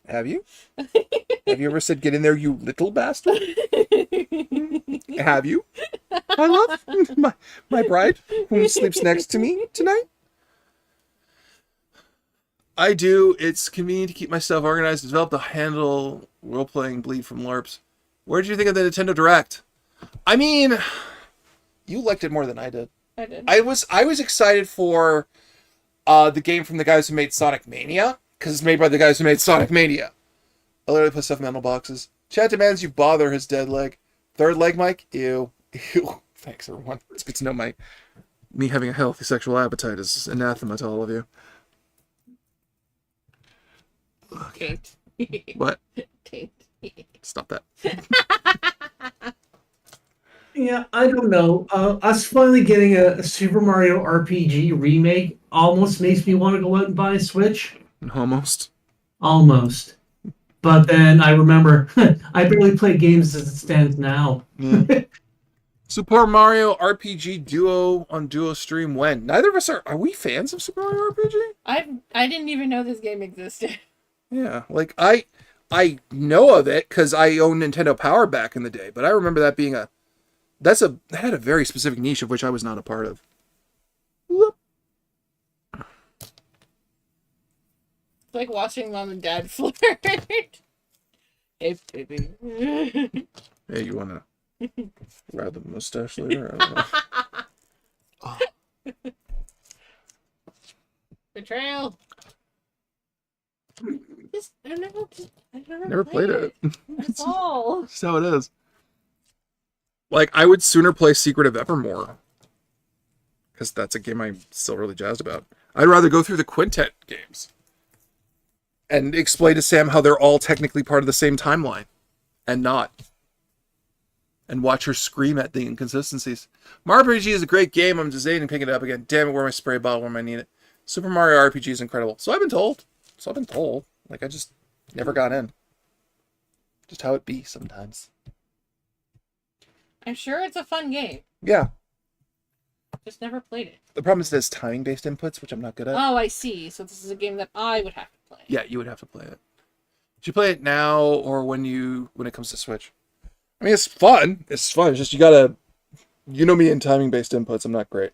Have you? Have you ever said, get in there, you little bastard? Have you? I love my bride, who sleeps next to me tonight. I do. It's convenient to keep myself organized, develop to handle role-playing bleed from LARPs. What did you think of the Nintendo Direct? I mean, you liked it more than I did. I did. I was excited for the game from the guys who made Sonic Mania, because it's made by the guys who made Sonic Mania. I literally put stuff in metal boxes. Chat demands you bother his dead leg. Third leg, Mike? Ew. Ew. Thanks, everyone. It's good to know me having a healthy sexual appetite is anathema to all of you. Taint. What? Taint. Stop that. Yeah, I don't know. Us finally getting a Super Mario RPG remake almost makes me want to go out and buy a Switch. Almost. Almost. But then I remember I barely play games as it stands now. Yeah. Super Mario RPG Duo on Duo Stream when? Neither of us are we fans of Super Mario RPG? I didn't even know this game existed. Yeah, like I know of it because I owned Nintendo Power back in the day, but I remember that being that had a very specific niche of which I was not a part of. Whoop. It's like watching mom and dad flirt. Hey, baby. Hey, you wanna ride the mustache later? I don't know. Oh. Betrayal. I Never played it. That's all. That's how it is. Like, I would sooner play Secret of Evermore. Because that's a game I'm still really jazzed about. I'd rather go through the Quintet games. And explain to Sam how they're all technically part of the same timeline. And not. And watch her scream at the inconsistencies. Mario RPG is a great game. I'm debating picking it up again. Damn it, where my spray bottle when I need it. Super Mario RPG is incredible. So I've been told. Like, I just never got in. Just how it be sometimes. I'm sure it's a fun game. Yeah. Just never played it. The problem is there's timing-based inputs, which I'm not good at. Oh, I see. So this is a game that I would have to play. Yeah, you would have to play it. Should you play it now or when it comes to Switch? I mean, it's fun. It's fun. It's just you gotta... You know me in timing-based inputs. I'm not great.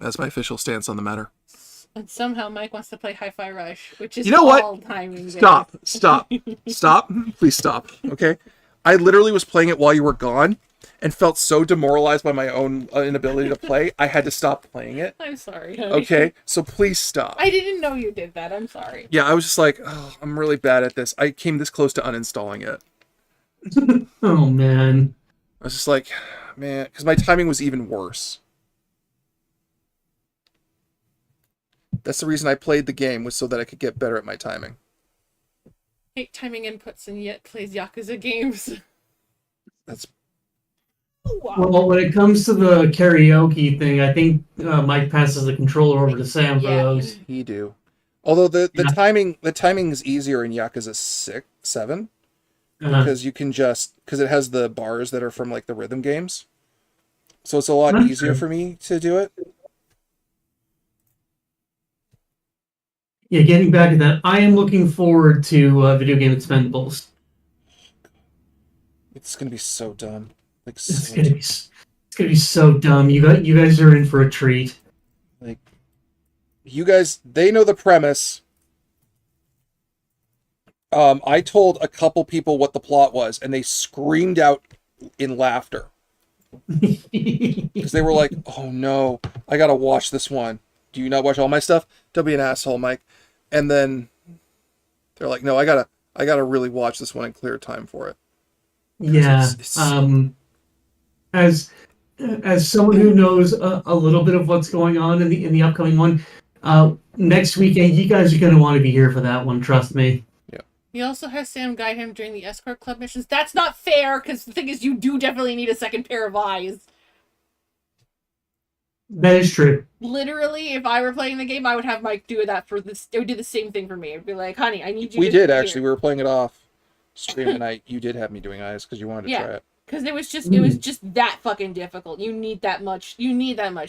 That's my official stance on the matter. And somehow Mike wants to play Hi-Fi Rush, which is You know what? all timing. Stop. Stop. Please stop. Okay? I literally was playing it while you were gone and felt so demoralized by my own inability to play, I had to stop playing it. I'm sorry, honey. Okay? So please stop. I didn't know you did that. I'm sorry. Yeah, I was just like, oh, I'm really bad at this. I came this close to uninstalling it. Oh, man. I was just like, man, because my timing was even worse. That's the reason I played the game, was so that I could get better at my timing. Hate timing inputs and yet plays Yakuza games. That's... Wow. Well, when it comes to the karaoke thing, I think Mike passes the controller over to Sam for those. He do. Although the Yeah. timing is easier in Yakuza 7 Uh-huh. because you can because it has the bars that are from like the rhythm games. So it's a lot That's easier true. for me to do it. Yeah, getting back to that, I am looking forward to Video Game Expendables. It's gonna be so dumb. Like It's gonna be so dumb. You guys are in for a treat. Like, you guys, they know the premise. I told a couple people what the plot was, and they screamed out in laughter. Because they were like, oh no, I gotta watch this one. Do you not watch all my stuff? Don't be an asshole, Mike. And then they're like, no, I gotta really watch this one and clear time for it. Yeah. As someone who knows a little bit of what's going on in the upcoming one, next weekend you guys are gonna want to be here for that one. Trust me. Yeah. He also has Sam guide him during the escort club missions. That's not fair, because the thing is, you do definitely need a second pair of eyes. That is true. Literally, if I were playing the game, I would have Mike do that for this. It would do the same thing for me. It'd be like, honey, I need you. We to did be actually. here. We were playing it off stream, and you did have me doing eyes because you wanted to try it. Because it was just that fucking difficult. You need that much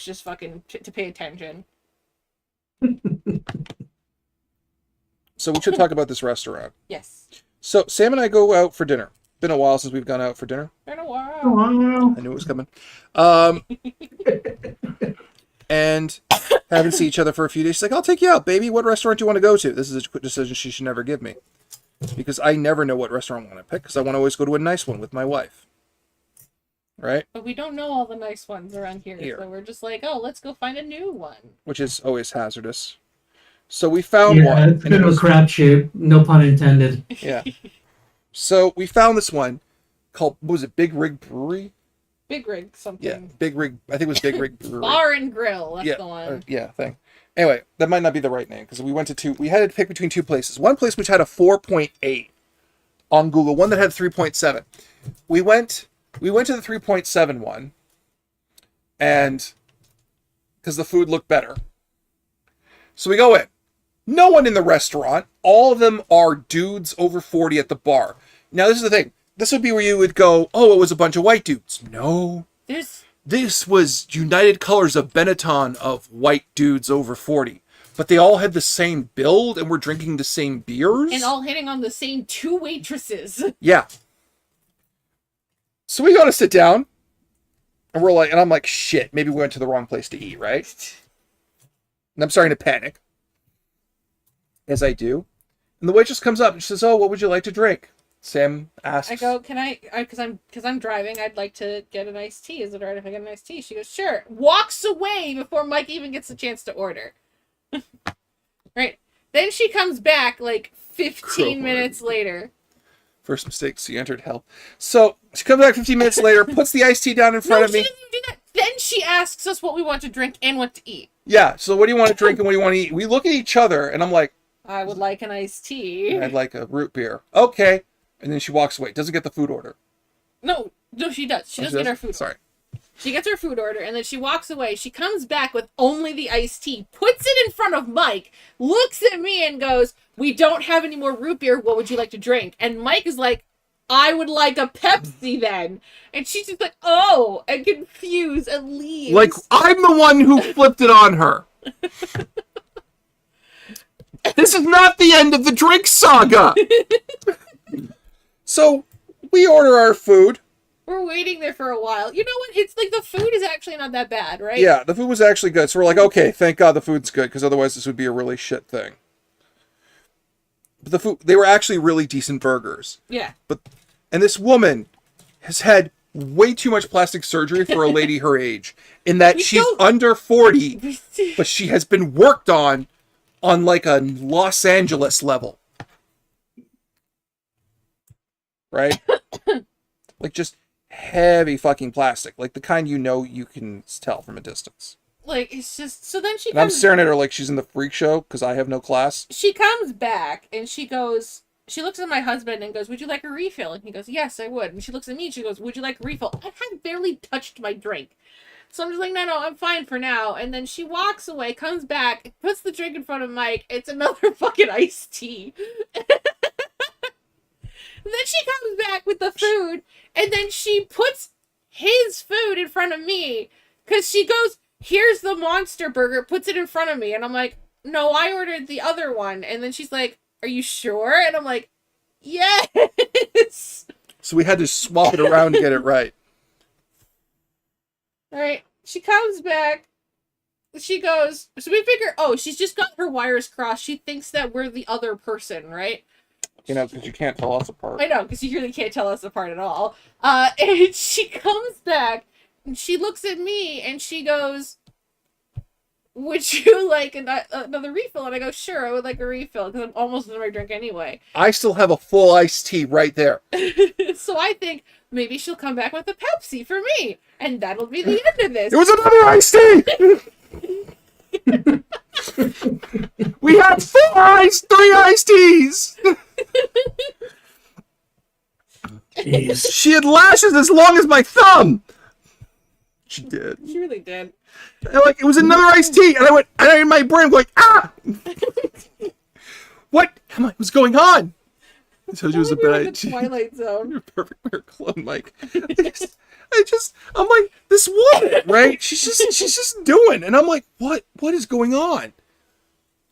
just fucking to pay attention. So we should talk about this restaurant. Yes. So Sam and I go out for dinner. Been a while since we've gone out for dinner. Been a while. Wow. I knew it was coming. And haven't seen each other for a few days. She's like, I'll take you out, baby. What restaurant do you want to go to? This is a decision she should never give me. Because I never know what restaurant I want to pick, because I want to always go to a nice one with my wife. Right? But we don't know all the nice ones around here. So we're just like, oh, let's go find a new one. Which is always hazardous. So we found one. It's a bit of a crapshoot. No pun intended. Yeah. So we found this one called, what was it, Big Rig Brewery? Big Rig something. Yeah, Big Rig. I think it was Big Rig Brewery. Bar and Grill. That's yeah, the one. Thing. Anyway, that might not be the right name because we went to two. We had to pick between two places. One place which had a 4.8 on Google, one that had 3.7. We went to the 3.7 one, and because the food looked better. So we go in. No one in the restaurant. All of them are dudes over 40 at the bar. Now this is the thing. This would be where you would go, oh, it was a bunch of white dudes. No. This was United Colors of Benetton of white dudes over 40. But they all had the same build and were drinking the same beers. And all hitting on the same two waitresses. Yeah. So we go to sit down. And I'm like, shit, maybe we went to the wrong place to eat, right? And I'm starting to panic. As I do. And the waitress comes up and she says, oh, what would you like to drink? Sam asks. I go, can I, because I'm driving, I'd like to get an iced tea. Is it alright if I get an iced tea? She goes, sure. Walks away before Mike even gets a chance to order. Right. Then she comes back like 15 minutes later. First mistake, she entered hell. So she comes back 15 minutes later, puts the iced tea down in front of me. She didn't do that. Then she asks us what we want to drink and what to eat. Yeah, so what do you want to drink and what do you want to eat? We look at each other and I'm like, I would like an iced tea. I'd like a root beer. Okay. And then she walks away. Doesn't get the food order. No, she does. She does get her food. Sorry. She gets her food order, and then she walks away. She comes back with only the iced tea, puts it in front of Mike, looks at me and goes, we don't have any more root beer. What would you like to drink? And Mike is like, I would like a Pepsi then. And she's just like, oh, and confused and leaves. Like, I'm the one who flipped it on her. This is not the end of the drink saga. So, we order our food. We're waiting there for a while. You know what? It's like the food is actually not that bad, right? Yeah, the food was actually good. So we're like, okay, thank God the food's good, because otherwise this would be a really shit thing. But the food, they were actually really decent burgers. Yeah. And this woman has had way too much plastic surgery for a lady her age, in that she's under 40, but she has been worked on like a Los Angeles level. Right? Like just heavy fucking plastic. Like the kind you can tell from a distance. Like, it's just... So then she comes... I'm staring at her like she's in the freak show because I have no class. She comes back and she goes... She looks at my husband and goes, would you like a refill? And he goes, yes, I would. And she looks at me and she goes, would you like a refill? I had barely touched my drink. So I'm just like, no, I'm fine for now. And then she walks away, comes back, puts the drink in front of Mike. It's another fucking iced tea. Then she comes back with the food, and then she puts his food in front of me, because she goes, here's the monster burger, puts it in front of me, and I'm like, no, I ordered the other one. And then she's like, are you sure? And I'm like, yes. So we had to swap it around to get it right. All right, she comes back, she goes, so we figure, oh, she's just got her wires crossed, she thinks that we're the other person, right? You know, because you can't tell us apart. I know, because you really can't tell us apart at all. And she comes back, and she looks at me, and she goes, would you like another refill? And I go, sure, I would like a refill, because I'm almost done my drink anyway. I still have a full iced tea right there. So I think maybe she'll come back with a Pepsi for me, and that'll be the end of this. It was another iced tea! We had 3 iced teas! Jeez. She had lashes as long as my thumb! She did. She really did. And like, it was another iced tea, and I went, and in my brain, like, ah! What's going on? I told you it was a We were bad in the idea. Twilight Zone. You're perfect for your clone, Mike. I'm like, this woman, right? She's just doing, and I'm like, what is going on,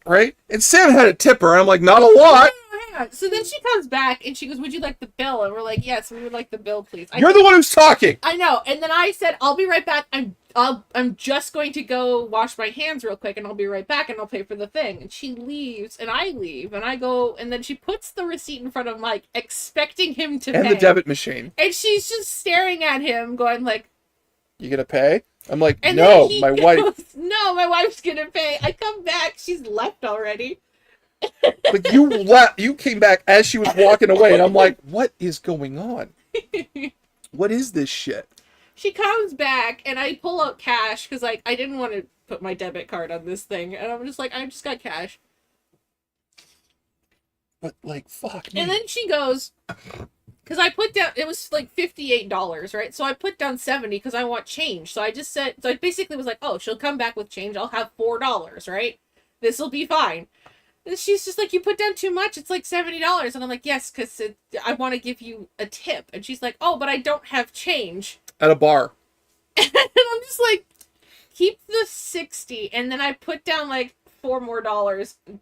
right? And Sam had a tipper, and I'm like, not a lot. Hang on. So then she comes back and she goes, "Would you like the bill?" And we're like, "Yes, we would like the bill, please." You're the one who's talking. I know. And then I said, "I'll be right back. I'm just going to go wash my hands real quick, and I'll be right back, and I'll pay for the thing." And she leaves, and I leave, and I go, and then she puts the receipt in front of Mike, expecting him to And pay. the debit machine. And she's just staring at him, going like, You gonna pay? I'm like, and no, then he my goes, wife. "No, my wife's gonna pay." I come back, she's left already. Like you came back as she was walking away, and I'm like, what is going on? What is this shit? She comes back, and I pull out cash because like I didn't want to put my debit card on this thing, and I'm just like, I just got cash. But like, fuck me. And then she goes, because I put down, it was like $58, right? So I put down 70 because I want change. So I just said, so I basically was like, oh, she'll come back with change. I'll have $4, right? This will be fine. And she's just like, you put down too much. It's like $70. And I'm like, yes, because I want to give you a tip. And she's like, oh, but I don't have change. At a bar. And I'm just like, keep the 60. And then I put down like $4 more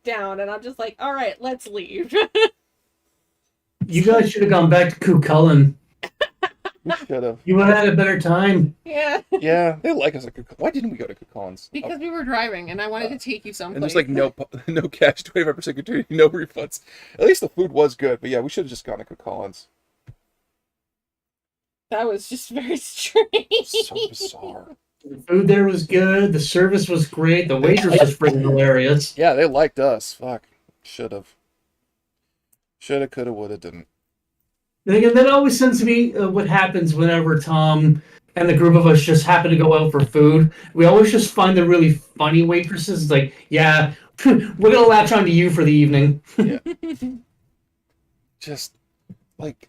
down. And I'm just like, all right, let's leave. You guys should have gone back to Cucullin. We should have. You would have had a better time. Yeah. Yeah, they like us at Cook. Why didn't we go to Cookons? Because we were driving and I wanted to take you someplace. And there's like no cash, 25% gratuity, no refunds. At least the food was good, but yeah, we should have just gone to Cookons. That was just very strange. So bizarre. The food there was good. The service was great. The waitress was freaking hilarious. Yeah, they liked us. Fuck. Should have. Shoulda, coulda, woulda, didn't. And that always seems to be what happens whenever Tom and the group of us just happen to go out for food. We always just find the really funny waitresses. It's like, yeah, we're going to latch onto you for the evening. Yeah. Just, like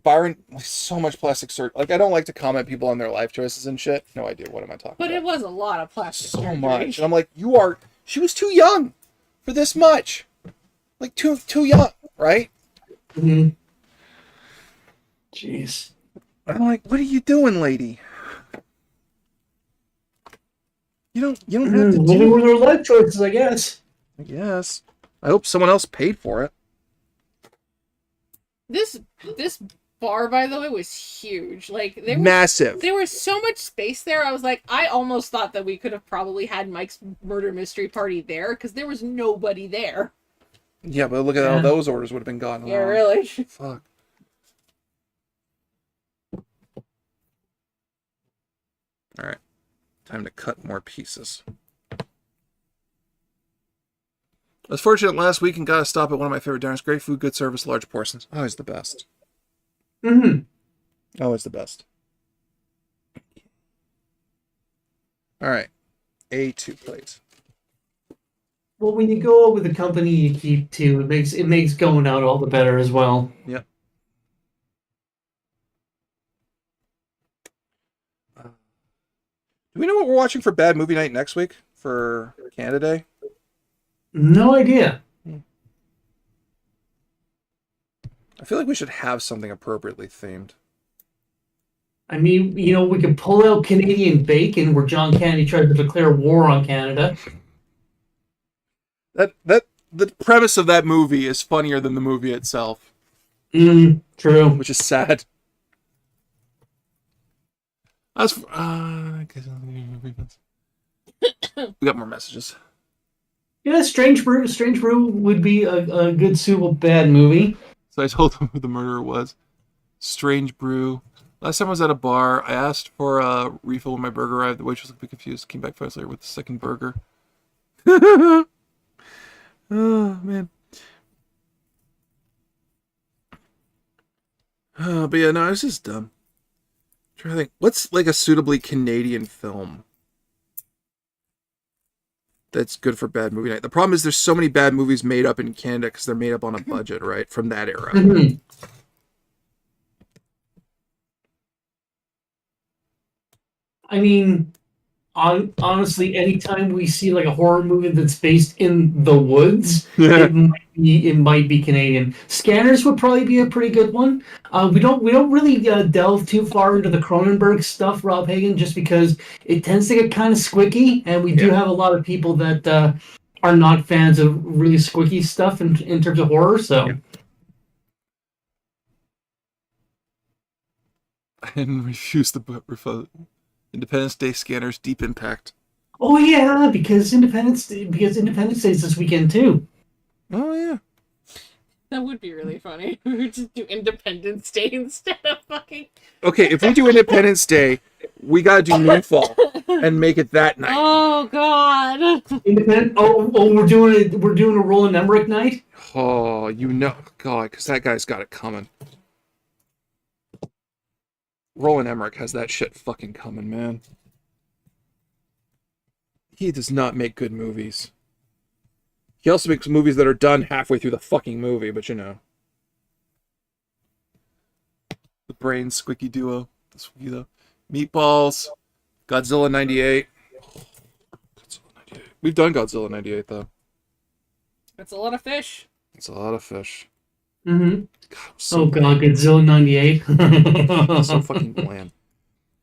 Byron, so much plastic surgery. Like, I don't like to comment people on their life choices and shit. No idea what am I talking But about. it was a lot of plastic So surgery. much. And I'm like, she was too young for this much. Like, too young, right? Mm-hmm. Jeez. I'm like, what are you doing, lady? You don't have to Maybe were their life choices, I guess. I guess. I hope someone else paid for it. This bar, by the way, was huge. Like Massive. There was so much space there. I was like, I almost thought that we could have probably had Mike's murder mystery party there because there was nobody there. Yeah, but look at how those orders would have been gone. Yeah, really. Fuck. All right. Time to cut more pieces. I was fortunate last week and got a stop at one of my favorite diners. Great food, good service, large portions. Always the best. Mm-hmm. Always the best. All right. A2 plate. Well, when you go out with the company you keep too, it makes going out all the better as well. Yep. Do we know what we're watching for Bad Movie Night next week for Canada Day? No idea. I feel like we should have something appropriately themed. I mean, we could pull out Canadian bacon where John Kennedy tried to declare war on Canada. That the premise of that movie is funnier than the movie itself. True. Which is sad. We got more messages. Yeah, Strange Brew would be a good suitable bad movie. So I told them who the murderer was. Strange Brew. Last time I was at a bar, I asked for a refill when my burger arrived. The waitress looked a bit confused. Came back 5 minutes later with the second burger. Oh, man. But yeah, no, it's just dumb. I'm trying to think. What's like a suitably Canadian film that's good for Bad Movie Night? The problem is there's so many bad movies made up in Canada because they're made up on a budget, right? From that era. Mm-hmm. I mean, honestly, anytime we see like a horror movie that's based in the woods, it might be Canadian. Scanners would probably be a pretty good one. We don't really delve too far into the Cronenberg stuff, Rob Hagen, just because it tends to get kind of squicky, and we do have a lot of people that are not fans of really squicky stuff in terms of horror. So. Yeah. And refuse the Independence Day scanners. Deep Impact. Oh yeah, because Independence Day is this weekend too. Oh yeah. That would be really funny. We would just do Independence Day instead of fucking. Okay, if we do Independence Day, we gotta do Moonfall and make it that night. Oh God. We're doing a Roland Emmerich night. Oh, God, because that guy's got it coming. Roland Emmerich has that shit fucking coming, man. He does not make good movies. He also makes movies that are done halfway through the fucking movie, but you know. The Brain Squicky Duo. The Squicky though. Meatballs. Godzilla 98. Godzilla 98. We've done Godzilla 98 though. That's a lot of fish. It's a lot of fish. Mm-hmm. God, Godzilla 98. so fucking bland.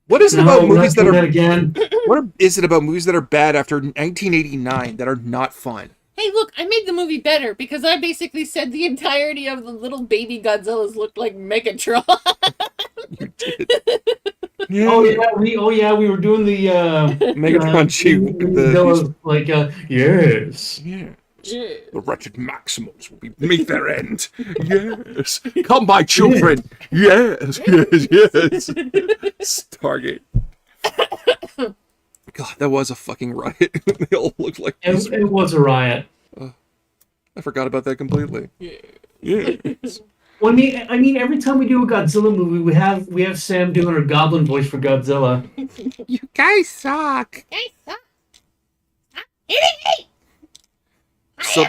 What is it about movies that are again? What is it about movies that are bad after 1989 that are not fun? Hey, look, I made the movie better because I basically said the entirety of the little baby Godzillas looked like Megatron. You did. Yeah. We were doing the Megatron yes. Yeah. The wretched Maximals will meet their end. Yes. Come, my children. Yes. Stargate. God, that was a fucking riot. They all looked like it was a riot. I forgot about that completely. Yeah. Well, I mean, every time we do a Godzilla movie, we have Sam doing her goblin voice for Godzilla. You guys suck. So,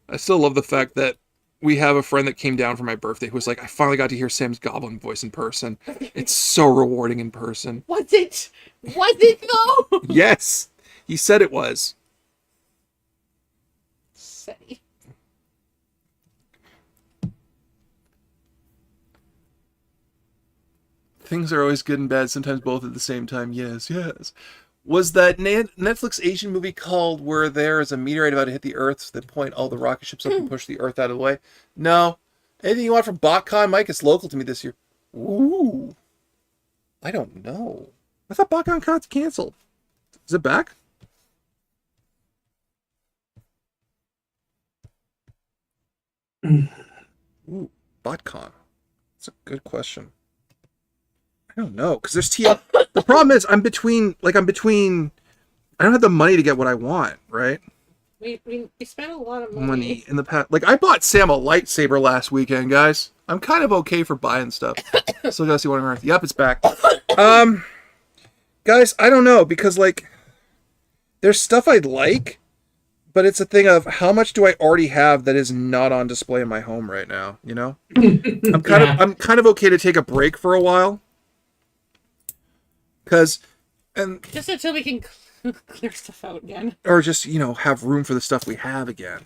I still love the fact that we have a friend that came down for my birthday who was like, I finally got to hear Sam's goblin voice in person. It's so rewarding in person. Was it? Was it though? Yes. He said it was. Say. Things are always good and bad, sometimes both at the same time. Yes. Was that Netflix Asian movie called Where There Is a Meteorite About to Hit the Earth so they point all the rocket ships up and push the Earth out of the way? No. Anything you want from BotCon, Mike? It's local to me this year. Ooh. I don't know. I thought BotCon got canceled. Is it back? Ooh, BotCon. That's a good question. I don't know, because there's the problem is I'm between I don't have the money to get what I want, right? We spent a lot of Money in the past. Like, I bought Sam a lightsaber last weekend, guys. I'm kind of okay for buying stuff. Still gotta see what I'm worth. Yep, it's back. Guys, I don't know, because like there's stuff I'd like, but it's a thing of how much do I already have that is not on display in my home right now, you know? I'm kind of okay to take a break for a while. Just until we can clear stuff out again. Or just, have room for the stuff we have again.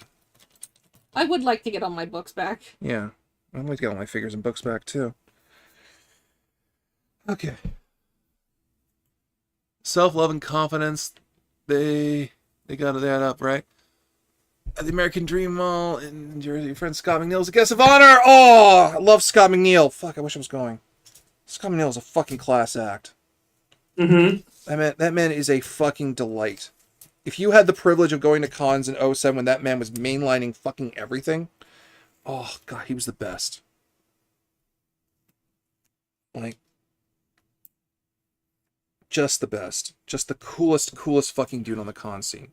I would like to get all my books back. Yeah. I'd like to get all my figures and books back, too. Okay. Self-love and confidence. They got that up, right? At the American Dream Mall in Jersey, your friend Scott McNeil's a guest of honor. Oh, I love Scott McNeil. Fuck, I wish I was going. Scott McNeil's a fucking class act. Mm-hmm. That man is a fucking delight. If you had the privilege of going to cons in 2007 when that man was mainlining fucking everything, oh god, he was the best. Like, just the best. Just the coolest fucking dude on the con scene.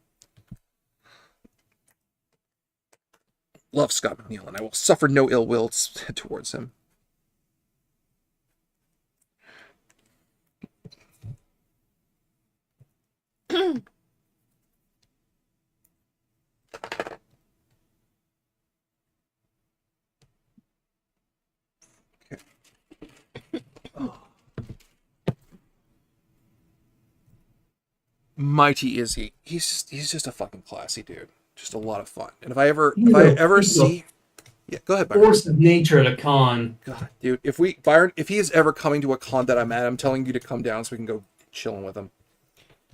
Love Scott McNeil, and I will suffer no ill will towards him. Mighty Izzy. He's just a fucking classy dude. Just a lot of fun. And if I ever see, yeah, go ahead, Byron. Force of nature at a con. God, dude, if he is ever coming to a con that I'm at, I'm telling you to come down so we can go chilling with him.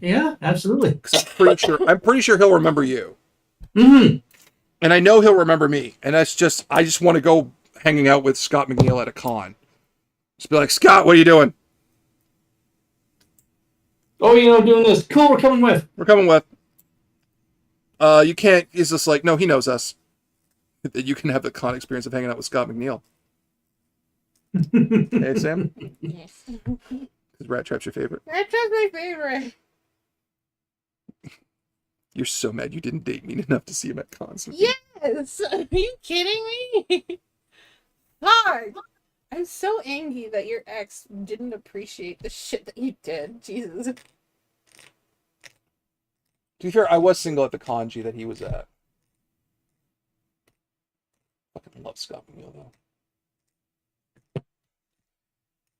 Yeah, absolutely. Because I'm pretty sure he'll remember you. Mm-hmm. And I know he'll remember me. And I just want to go hanging out with Scott McNeil at a con. Just be like, Scott, what are you doing? Oh, doing this. Cool, we're coming with. We're coming with. You can't. He's just like, no, he knows us. That you can have the con experience of hanging out with Scott McNeil. Hey, Sam? Yes. Is Rat Trap's your favorite? Rat Trap's my favorite. You're so mad you didn't date me enough to see him at cons. Yes! Are you kidding me? Hard. I'm so angry that your ex didn't appreciate the shit that you did. Jesus. To be fair, I was single at the con that he was at. Fucking love Scott McNeil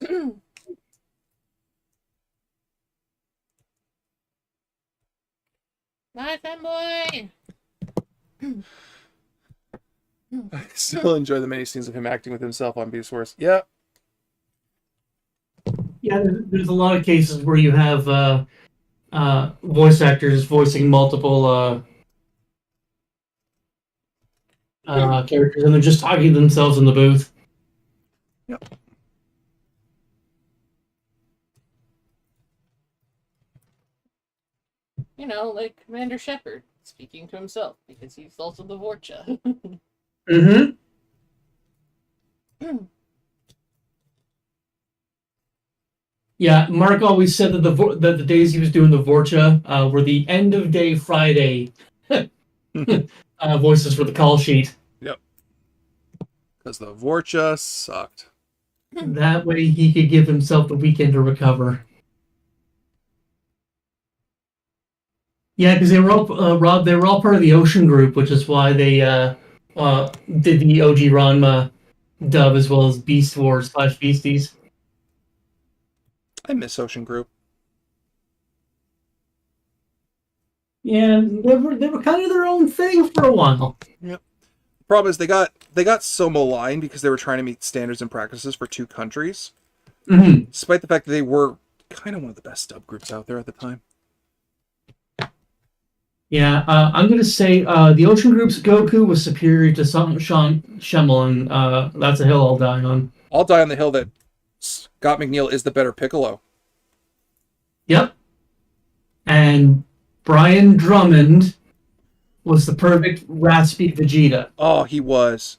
though. My fanboy! I still enjoy the many scenes of him acting with himself on Beast Wars. Yeah. Yeah, there's a lot of cases where you have voice actors voicing multiple characters, and they're just talking to themselves in the booth. Yep. Like Commander Shepard speaking to himself because he's also the Vorcha. Mm-hmm. Yeah, Mark always said that the days he was doing the Vorcha were the end of day Friday voices for the call sheet. Yep. Because the Vorcha sucked. That way he could give himself the weekend to recover. Yeah, because they were all Rob. They were all part of the Ocean Group, which is why they did the OG Ranma dub as well as Beast Wars / Beasties. I miss Ocean Group. Yeah, they were kind of their own thing for a while. Yep. Problem is they got so maligned because they were trying to meet standards and practices for two countries, despite the fact that they were kind of one of the best dub groups out there at the time. Yeah, I'm going to say the Ocean Group's Goku was superior to Sean Schemmel, and that's a hill I'll die on. I'll die on the hill that Scott McNeil is the better Piccolo. Yep. And Brian Drummond was the perfect raspy Vegeta. Oh, he was.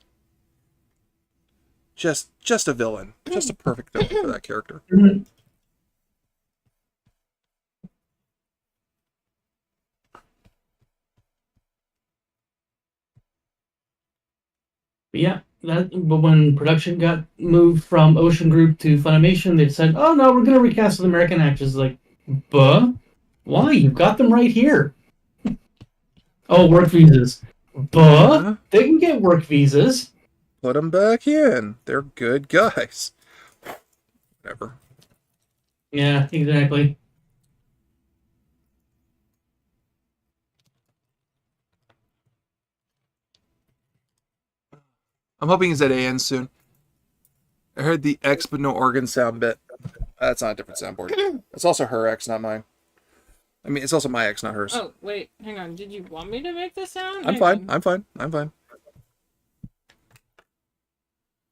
Just a villain. Just a perfect villain for that character. Mm-hmm. But yeah, but when production got moved from Ocean Group to Funimation, they said, "Oh no, we're going to recast with American actors." Like, buh? Why? You've got them right here. Oh, work visas. Buh? They can get work visas. Put them back in. They're good guys. Whatever. Yeah, exactly. I'm hoping he's at AN soon. I heard the X but no organ sound bit. That's not a different soundboard. It's also her X, not mine. I mean, it's also my X, not hers. Oh, wait, hang on. Did you want me to make this sound? I'm fine. I'm fine. I'm fine.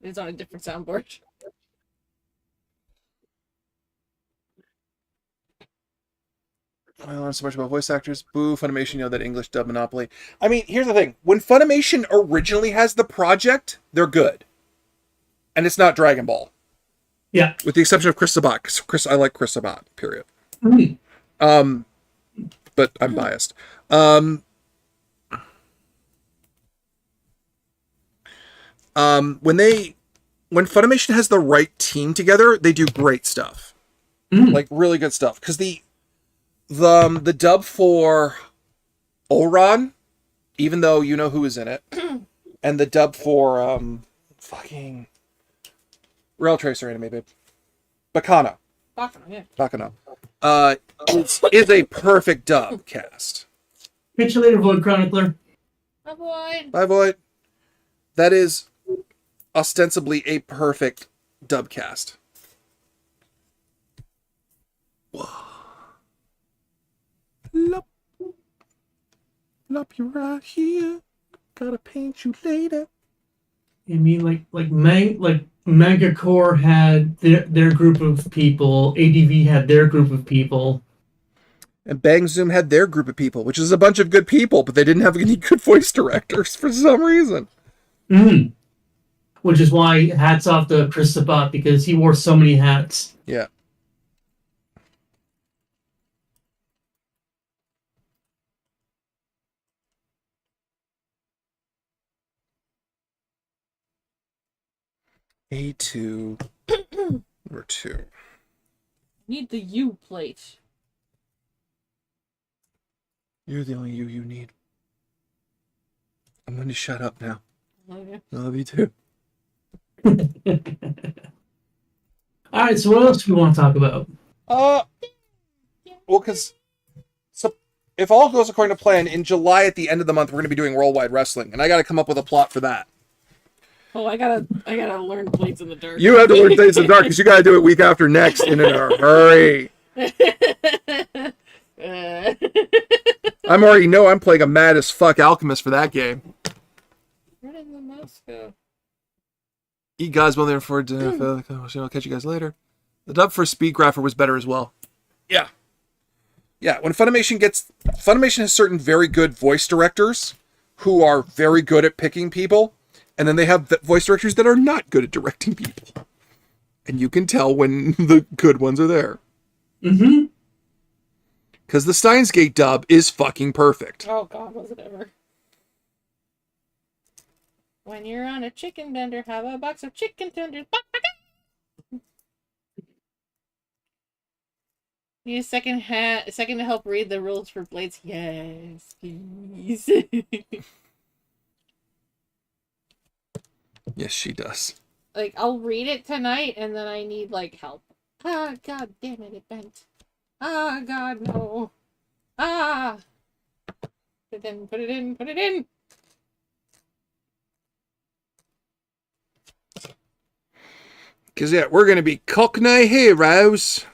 It's on a different soundboard. I learned so much about voice actors. Boo, Funimation, that English dub monopoly. I mean, here's the thing. When Funimation originally has the project, they're good. And it's not Dragon Ball. Yeah. With the exception of Chris Sabat. I like Chris Sabat, period. Mm-hmm. But I'm biased. When Funimation has the right team together, they do great stuff. Like really good stuff. Because the dub for Oran, even though you know who is in it, and the dub for fucking Rail Tracer anime, babe. Bacana. Bacana, yeah. Bacana. is a perfect dub cast. Pitch you later, Void Chronicler. Avoid. Bye, Void. That is ostensibly a perfect dub cast. Lop. Lop, you're right here. Gotta paint you later. I mean, Manga Core had their group of people. ADV had their group of people. And Bang Zoom had their group of people, which is a bunch of good people, but they didn't have any good voice directors for some reason. Mm. Which is why hats off to Chris Sabat, because he wore so many hats. Yeah. A2 number 2. Need the U plate. You're the only you need. I'm going to shut up now. Okay. I love you too. All right, so what else do we want to talk about? Well, because if all goes according to plan, in July at the end of the month, we're going to be doing Worldwide Wrestling, and I got to come up with a plot for that. Oh, I gotta learn Blades in the Dark. You have to learn Blades in the Dark because you got to do it week after next in a hurry. I'm already know I'm playing a mad as fuck alchemist for that game. Where did the mouse go? Eat guys while they're for dinner. I'll catch you guys later. The dub for Speedgrapher was better as well. Yeah. Yeah, when Funimation has certain very good voice directors who are very good at picking people, and then they have voice directors that are not good at directing people. And you can tell when the good ones are there. Mm-hmm. Because the Steins Gate dub is fucking perfect. Oh God, was it ever? When you're on a chicken tender, have a box of chicken tenders. Need a second to help read the rules for Blades? Yes, please. Yes, she does. Like, I'll read it tonight, and then I need, like, help. Ah, God damn it, it bent. Ah, God, no. Ah! Put it in, put it in, put it in! Because, yeah, we're going to be Cockney heroes.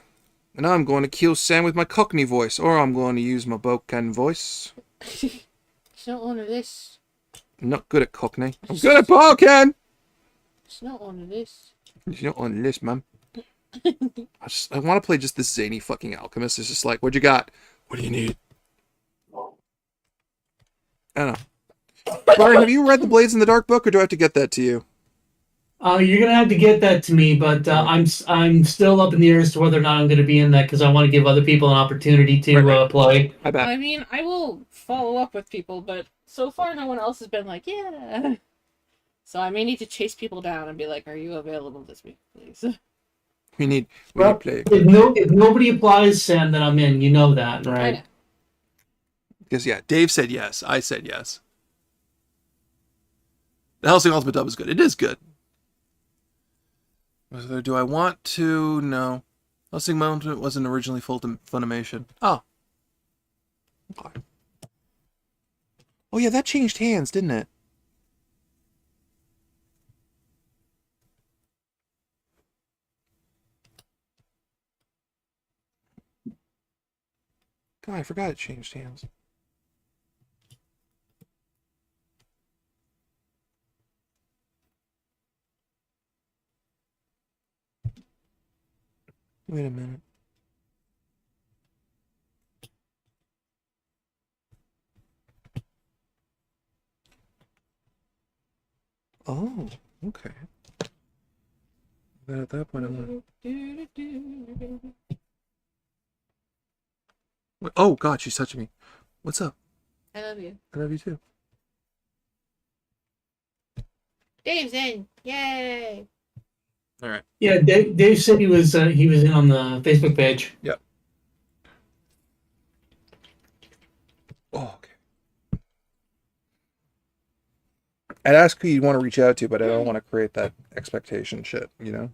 And I'm going to kill Sam with my Cockney voice. Or I'm going to use my Bocan voice. It's not one of this. I'm not good at Cockney. I'm good at Bocan! It's not one of this. It's not on this, man. I want to play just this zany fucking alchemist. It's just like, what you got? What do you need? I don't know. Brian, have you read the Blades in the Dark book, or do I have to get that to you? You're gonna have to get that to me, but I'm still up in the air as to whether or not I'm gonna be in that because I want to give other people an opportunity to play. I bet. I mean, I will follow up with people, but so far no one else has been like, yeah. So I may need to chase people down and be like, are you available this week, please? We need Well, play. if nobody applies, Sam, then I'm in. You know that, I right? know. Because, yeah, Dave said yes. I said yes. The Hellsing Ultimate dub is good. It is good. Whether do I want to? No. Hellsing Ultimate wasn't originally full Funimation. Oh. Okay. Oh, yeah, that changed hands, didn't it? God, I forgot it changed hands. Wait a minute. Oh, okay. Then at that point, I'm like, oh God, she's touching me. What's up? I love you. I love you too. Dave's in. Yay! All right. Yeah, Dave said he was in on the Facebook page. Yep. Oh, okay. I'd ask who you'd want to reach out to, but I don't want to create that expectation shit, you know?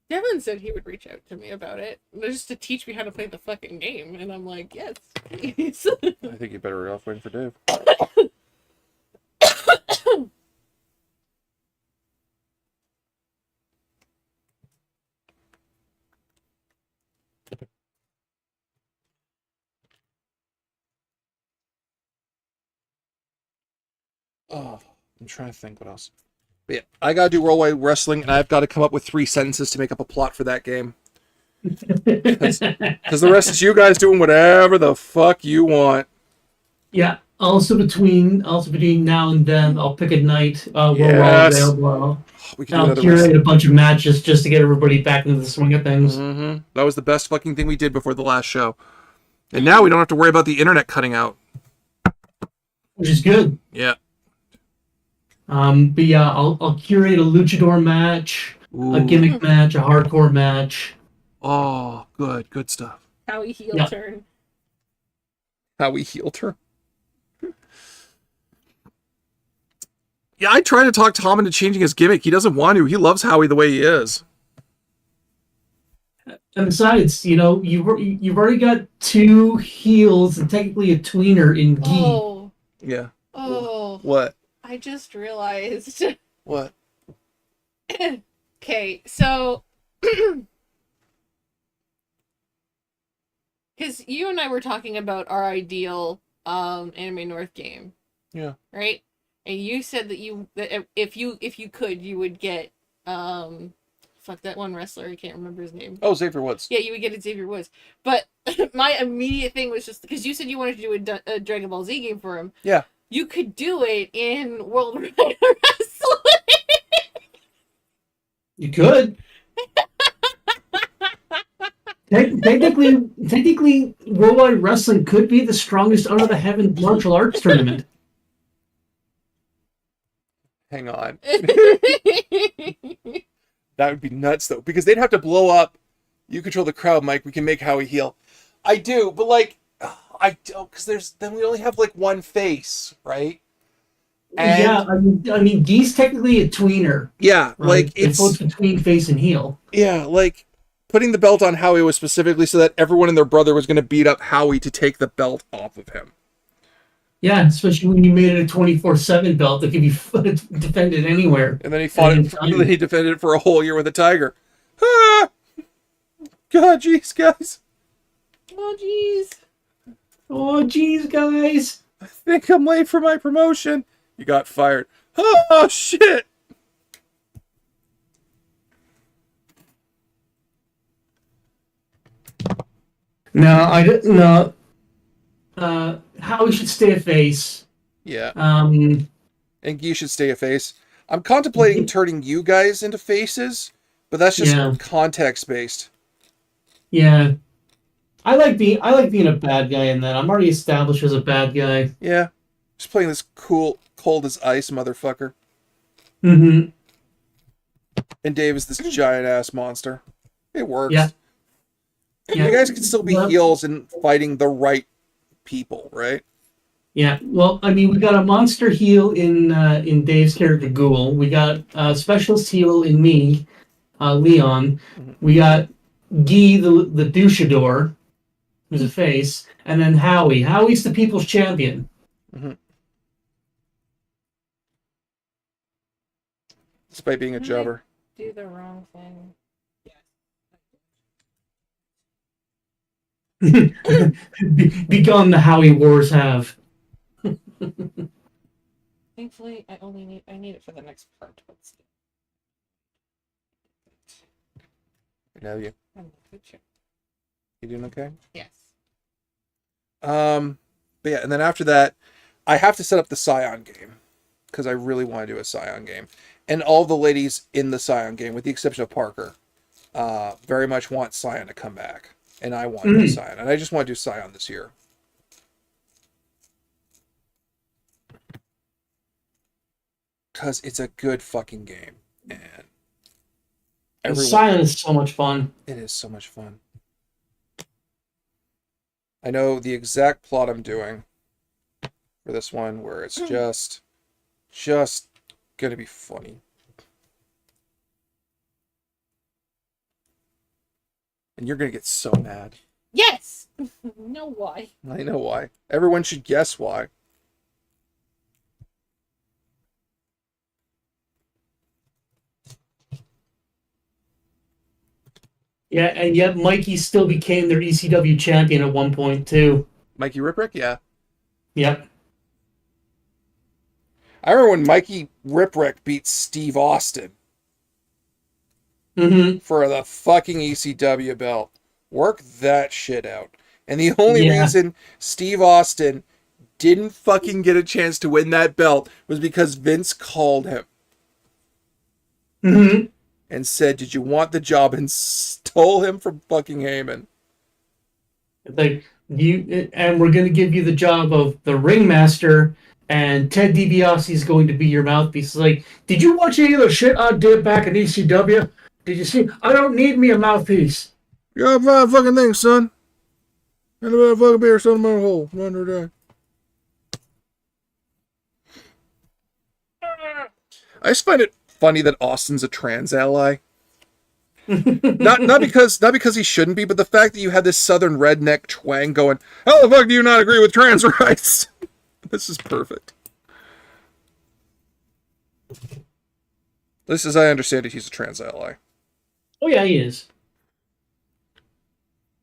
Devin said he would reach out to me about it, just to teach me how to play the fucking game, and I'm like, yes, please. I think you better off waiting for Dave. Oh, I'm trying to think what else. But yeah, I gotta do Worldwide Wrestling, and I've got to come up with 3 sentences to make up a plot for that game. Because the rest is you guys doing whatever the fuck you want. Yeah. Also between now and then, I'll pick a night where we're all Yes. available. We can do I'll another curate wrestling. a bunch of matches just to get everybody back into the swing of things. Mm-hmm. That was the best fucking thing we did before the last show. And now we don't have to worry about the internet cutting out. Which is good. Yeah. But yeah, I'll curate a luchador match, a gimmick match, a hardcore match. Oh, good stuff. Howie heel Yeah. turn. How we healed her. Yeah, I try to talk Tom into changing his gimmick. He doesn't want to. He loves Howie the way he is. And besides, you've already got 2 heels and technically a tweener in Gi. Oh, Yeah. oh, What? I just realized. What? Okay, so because you and I were talking about our ideal Anime North game, Yeah. right? And you said that if you could, you would get fuck that one wrestler, I can't remember his name. Oh, Xavier Woods. Yeah, you would get Xavier Woods. But my immediate thing was just because you said you wanted to do a Dragon Ball Z game for him. Yeah. You could do it in World Wrestling. You could. Technically, Worldwide Wrestling could be the strongest under the heavens martial arts tournament. Hang on. That would be nuts, though, because they'd have to blow up. You control the crowd, Mike. We can make Howie heel. I do, but I don't, because then we only have one face, right? And Yeah, I mean, Gee's technically a tweener. yeah, Right? it's both between face and heel. yeah, putting the belt on Howie was specifically so that everyone and their brother was going to beat up Howie to take the belt off of him. Yeah, especially when you made it a 24/7 belt that could be defended anywhere. And then he fought it. And then he defended it for a whole year with a tiger. Ah! God, jeez, guys. Oh, jeez. Oh, jeez, guys. I think I'm late for my promotion. You got fired. Oh, shit. No. Howie should stay a face. Yeah. Um, And you should stay a face. I'm contemplating turning you guys into faces, but that's just Yeah. context based. yeah. I like being a bad guy in that. I'm already established as a bad guy. Yeah. Just playing this cool, cold as ice motherfucker. Mm-hmm. And Dave is this giant ass monster. It works. Yeah. You guys can still be Well- heels and fighting the right people, right? Yeah, well, I mean, we got a monster heel in Dave's character Ghoul. We got a specialist heel in me, Leon. We got Guy, the douchador, who's a face, and then Howie. Howie's the people's champion. Despite being a jobber. Do the wrong thing. Begun the Howie wars have. Thankfully, I need it for the next part. Let's do I know you. I'm a good ship. You doing okay? Yes. But yeah, and then after that, I have to set up the Scion game because I really want to do a Scion game, and all the ladies in the Scion game, with the exception of Parker, very much want Scion to come back, and I want to do Scion, and I just want to do Scion this year. Because it's a good fucking game, and Scion is so much fun. it is so much fun. I know the exact plot I'm doing for this one, where it's just gonna be funny. And you're gonna get so mad. Yes. No, why? I know why. Everyone should guess why. Yeah, and yet Mikey still became their ECW champion at one point too. Mikey Ripwreck? Yeah. Yep. I remember when Mikey Ripwreck beat Steve Austin Mm-hmm. for the fucking ECW belt. Work that shit out. And the only Yeah. reason Steve Austin didn't fucking get a chance to win that belt was because Vince called him Mm-hmm. and said, "Did you want the job?" and stole him from fucking Heyman. Like you, and we're going to give you the job of the ringmaster, and Ted DiBiase is going to be your mouthpiece. Like, did you watch any of the shit I did back in ECW? Did you see? I don't need me a mouthpiece. You're a fine fucking thing, son. And a bit of fucking beer, son of a hole. Under day. I just find it funny that Austin's a trans ally. not because he shouldn't be, but the fact that you have this southern redneck twang going, how the fuck do you not agree with trans rights? This is perfect. This is, I understand it, he's a trans ally. Oh yeah, he is.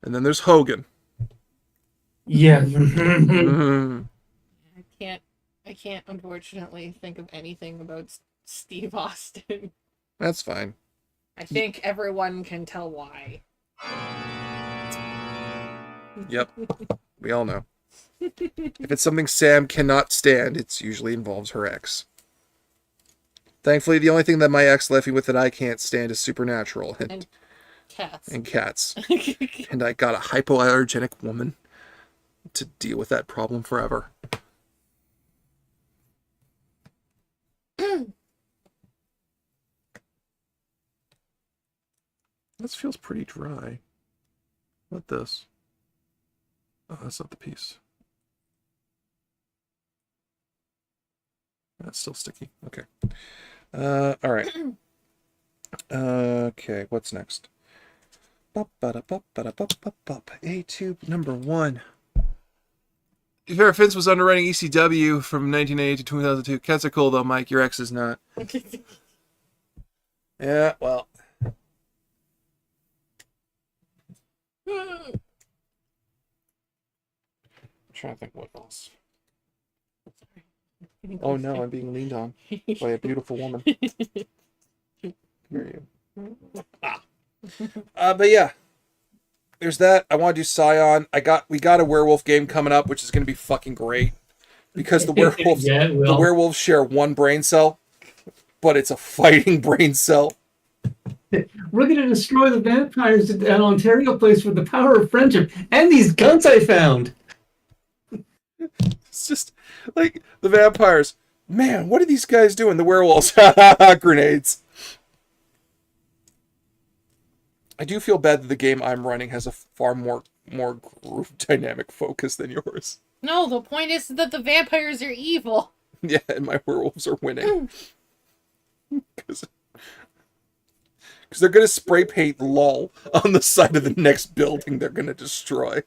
And then there's Hogan. Yeah. Mhm. I can't unfortunately think of anything about Steve Austin. That's fine. I think everyone can tell why. Yep. We all know. If it's something Sam cannot stand, it usually involves her ex. Thankfully, the only thing that my ex left me with that I can't stand is Supernatural And cats. and cats. And I got a hypoallergenic woman to deal with that problem forever. This feels pretty dry. What this? Oh, that's not the piece. That's still sticky. Okay. All right. Okay, what's next? A2 number 1. Vera Fence was underwriting ECW from 1980 to 2002. Cats are cool though, Mike. Your ex is not. Yeah, well. I'm trying to think what else. Oh no, I'm being leaned on by a beautiful woman. Where are you? But yeah, there's that. I want to do Scion. We got a werewolf game coming up, which is going to be fucking great because the werewolves Yeah, it will. the werewolves share one brain cell, but it's a fighting brain cell. We're going to destroy the vampires at Ontario Place with the power of friendship and these guns I found. It's just like the vampires. Man, what are these guys doing? The werewolves, grenades. I do feel bad that the game I'm running has a far more group dynamic focus than yours. No, the point is that the vampires are evil. Yeah, and my werewolves are winning. Because they're going to spray paint LOL on the side of the next building they're going to destroy.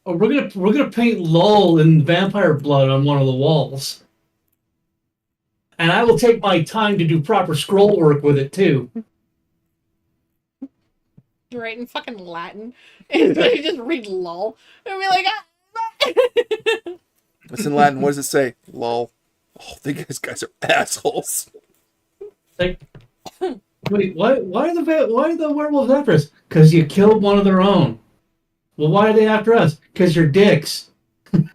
Oh, we're gonna paint LOL in vampire blood on one of the walls. And I will take my time to do proper scroll work with it too. Right in fucking Latin. And you just read lol. And be like, It's in Latin. What does it say? LOL. Oh, these guys are assholes. Like, wait, why are the werewolves after us? Because you killed one of their own. Well, why are they after us? Because you're dicks. I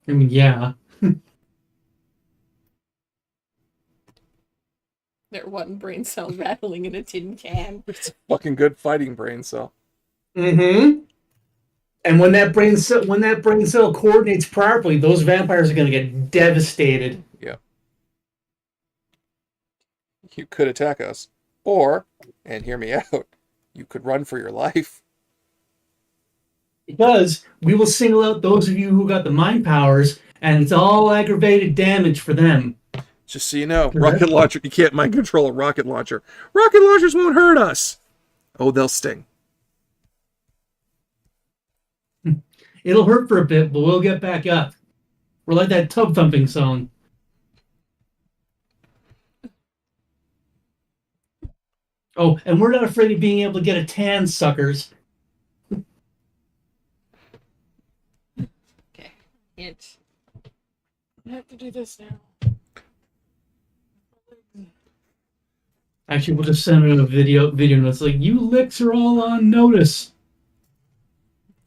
mean, yeah. They're one brain cell rattling in a tin can. It's a fucking good fighting brain cell. Mm-hmm. And when that brain cell coordinates properly, those vampires are going to get devastated. Yeah. You could attack us. Or, and hear me out, you could run for your life. Because we will single out those of you who got the mind powers, and it's all aggravated damage for them. Just so you know, rocket launcher, you can't mind control a rocket launcher. Rocket launchers won't hurt us. Oh, they'll sting. It'll hurt for a bit, but we'll get back up. We're like that tub thumping song. Oh, and we're not afraid of being able to get a tan, suckers. Hint. I have to do this now. Actually, we'll just send in a video notes like, you licks are all on notice.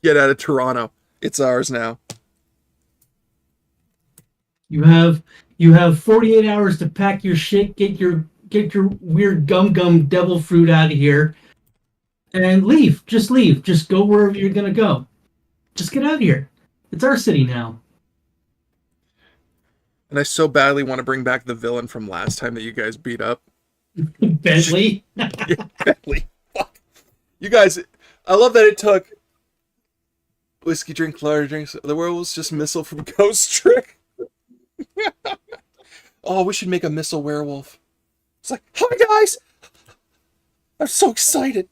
Get out of Toronto. It's ours now. You have 48 hours to pack your shit, get your weird gum devil fruit out of here, and leave. Just leave. Just go wherever you're gonna go. Just get out of here. It's our city now. And I so badly want to bring back the villain from last time that you guys beat up. Bentley. Bentley. Fuck. You guys, I love that it took whiskey drink, large drinks. The werewolves just missile from Ghost Trick. Oh, we should make a missile werewolf. It's like, hi guys! I'm so excited.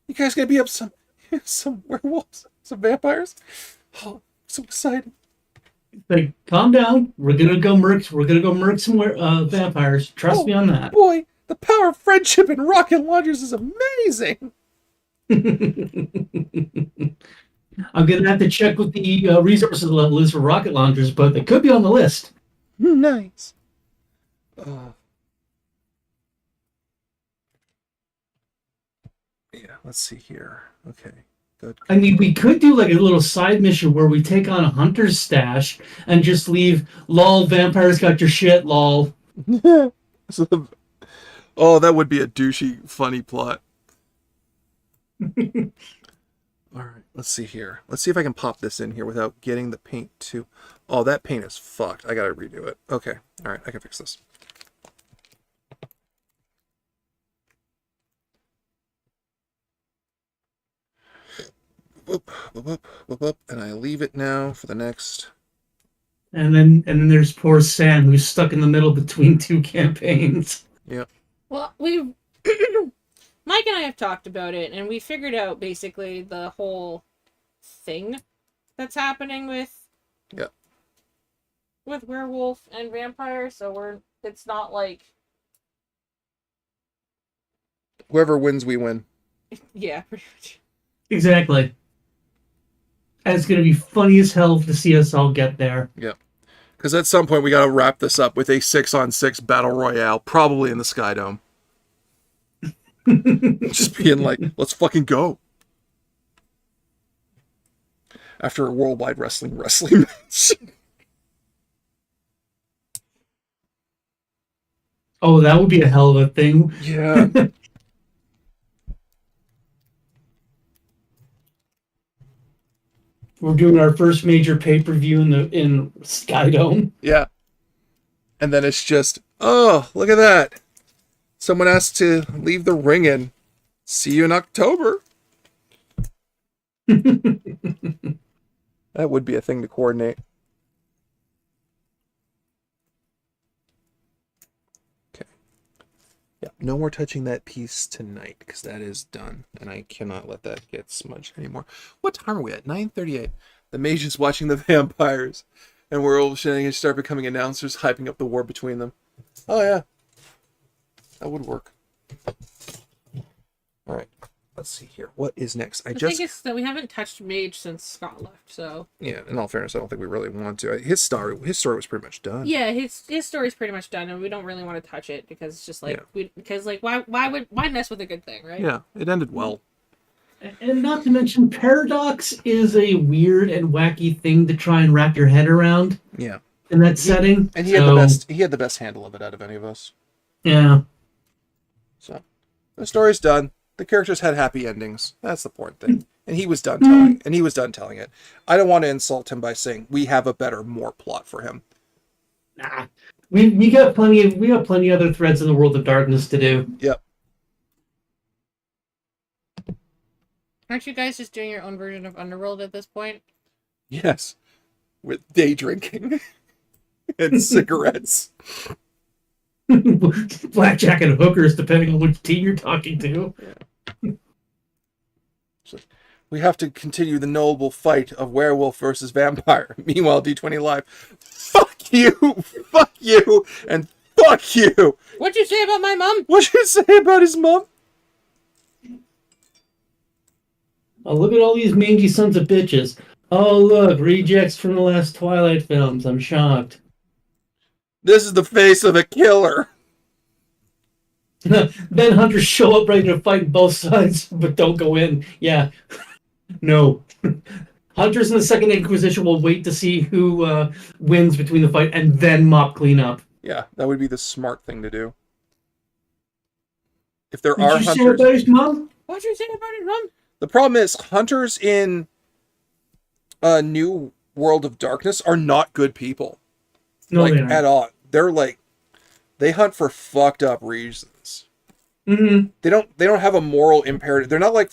You guys gonna be up some werewolves, some vampires? Oh, I'm so excited. Like, calm down. We're gonna go murk some vampires. Trust me on that. Boy, the power of friendship in rocket launchers is amazing. I'm gonna have to check what the resources level is for rocket launchers, but they could be on the list. Nice. Yeah, let's see here. Okay, good. I mean, we could do like a little side mission where we take on a hunter's stash and just leave, lol, vampires got your shit, lol. Oh, that would be a douchey, funny plot. All right, let's see here. Let's see if I can pop this in here without getting the paint too. Oh, that paint is fucked. I gotta redo it. Okay, all right, I can fix this. Whoop, whoop, whoop, whoop, whoop, and I leave it now for the next. And then there's poor Sam who's stuck in the middle between two campaigns. Yep. Well, Mike and I have talked about it, and we figured out basically the whole thing that's happening with werewolf and vampire. So it's not like Whoever wins, we win. yeah, pretty much. Exactly. And it's going to be funny as hell to see us all get there. Yep. Because at some point we got to wrap this up with a 6-on-6 battle royale, probably in the Sky Dome. Just being like, let's fucking go. After a worldwide wrestling match. Oh, that would be a hell of a thing. Yeah. We're doing our first major pay-per-view in Skydome. Yeah. And then it's just, oh, look at that. Someone has to leave the ring in. See you in October. That would be a thing to coordinate. Okay. Yeah, no more touching that piece tonight, because that is done. And I cannot let that get smudged anymore. What time are we at? 9:38. The mage is watching the vampires. And we're all shenanigans start becoming announcers, hyping up the war between them. Oh, yeah. That would work. All right. Let's see here. What is next? The thing is that we haven't touched Mage since Scott left, so... Yeah, in all fairness, I don't think we really want to. His story was pretty much done. Yeah, his story's pretty much done, and we don't really want to touch it, because it's just like... Yeah. Why mess with a good thing, right? Yeah, it ended well. And not to mention, Paradox is a weird and wacky thing to try and wrap your head around. Yeah. In that setting. And he had the best handle of it out of any of us. Yeah. So, the story's done. The characters had happy endings. That's the important thing. And he was done telling it. I don't want to insult him by saying we have a better, more plot for him. Nah. We got plenty of other threads in the World of Darkness to do. Yep. Aren't you guys just doing your own version of Underworld at this point? Yes. With day drinking. And cigarettes. Blackjack and hookers, depending on which team you're talking to. Yeah. We have to continue the noble fight of werewolf versus vampire. Meanwhile, D20 Live, fuck you, and fuck you. What'd you say about my mom? What'd you say about his mom? Oh, look at all these mangy sons of bitches. Oh, look, rejects from the last Twilight films. I'm shocked. This is the face of a killer. Then hunters show up ready to fight both sides, but don't go in. Yeah. No. Hunters in the Second Inquisition will wait to see who wins between the fight and then mop clean up. Yeah, that would be the smart thing to do. If there Did are you say hunters, about his mom? What'd you say about his mom? the problem is hunters in New World of Darkness are not good people. No, like they aren't. at all. They're like they hunt for fucked up reasons. Mm-hmm. They don't have a moral imperative. They're not like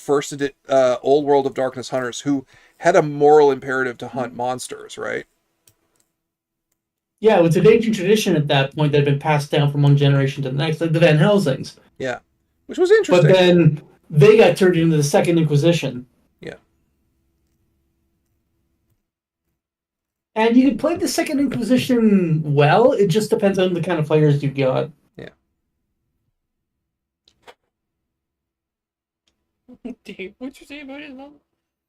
Old World of Darkness hunters who had a moral imperative to hunt monsters, right? Yeah, it's an ancient tradition at that point that had been passed down from one generation to the next, like the Van Helsings. Yeah, which was interesting. But then they got turned into the Second Inquisition. Yeah. And you can play the Second Inquisition well. It just depends on the kind of players you've got. Yeah. Dave, what'd you say about his mom?